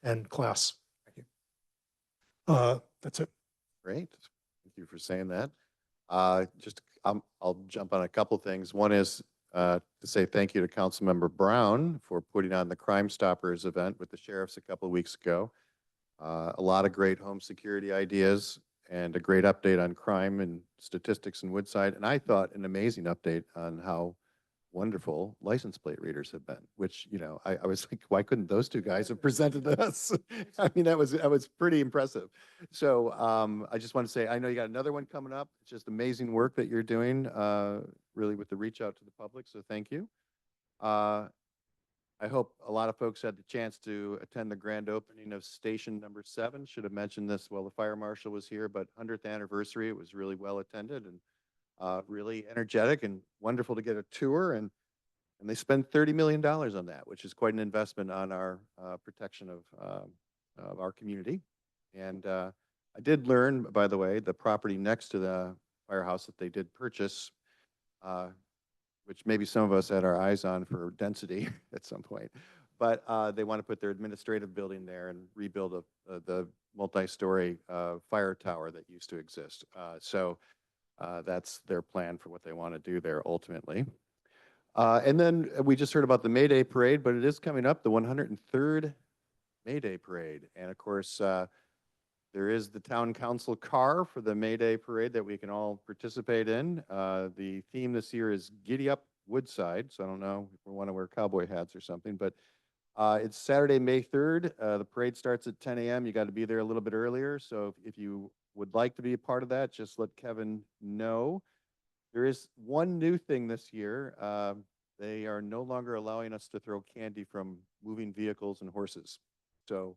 and class. Thank you. That's it. Great. Thank you for saying that. I'll jump on a couple things. One is to say thank you to Councilmember Brown for putting on the Crime Stoppers event with the sheriffs a couple of weeks ago. A lot of great home security ideas and a great update on crime and statistics in Woodside. And I thought an amazing update on how wonderful license plate readers have been, which, you know, I was like, why couldn't those two guys have presented to us? I mean, that was pretty impressive. So I just want to say, I know you got another one coming up. It's just amazing work that you're doing, really with the reach out to the public. So thank you. I hope a lot of folks had the chance to attend the grand opening of station number 7. Should have mentioned this while the fire marshal was here, but 100th anniversary. It was really well attended and really energetic and wonderful to get a tour. And they spend $30 million on that, which is quite an investment on our protection of our community. And I did learn, by the way, the property next to the firehouse that they did purchase, which maybe some of us had our eyes on for density at some point, but they want to put their administrative building there and rebuild the multi-story fire tower that used to exist. So that's their plan for what they want to do there ultimately. And then we just heard about the May Day Parade, but it is coming up, the 103rd May Day Parade. And of course, there is the town council car for the May Day Parade that we can all participate in. The theme this year is Giddy Up Woodside. So I don't know if we want to wear cowboy hats or something, but it's Saturday, May 3rd. The parade starts at 10 a.m. You got to be there a little bit earlier. So if you would like to be a part of that, just let Kevin know. There is one new thing this year. They are no longer allowing us to throw candy from moving vehicles and horses. So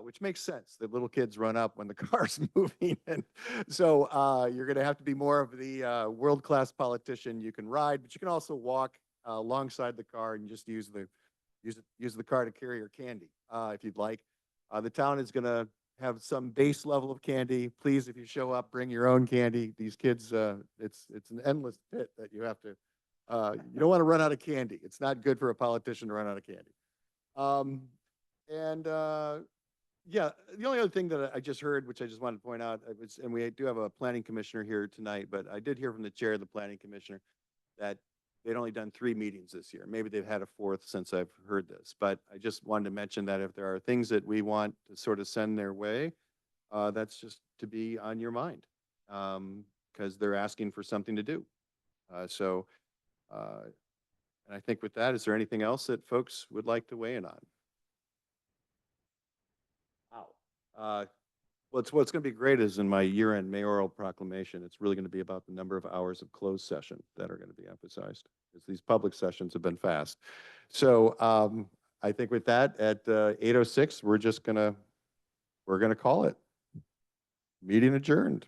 which makes sense. The little kids run up when the car's moving. And so you're going to have to be more of the world-class politician. You can ride, but you can also walk alongside the car and just use the car to carry your candy if you'd like. The town is going to have some base level of candy. Please, if you show up, bring your own candy. These kids, it's an endless pit that you have to, you don't want to run out of candy. It's not good for a politician to run out of candy. Yeah, the only other thing that I just heard, which I just wanted to point out, was, and we do have a planning commissioner here tonight, but I did hear from the chair of the planning commissioner that they'd only done 3 meetings this year. Maybe they've had a 4th since I've heard this, but I just wanted to mention that if there are things that we want to sort of send their way, that's just to be on your mind, because they're asking for something to do. And I think with that, is there anything else that folks would like to weigh in on? Wow. What's going to be great is in my year-end mayoral proclamation, it's really going to be about the number of hours of closed session that are going to be emphasized, because these public sessions have been fast. So I think with that, at 8:06, we're going to call it. Meeting adjourned.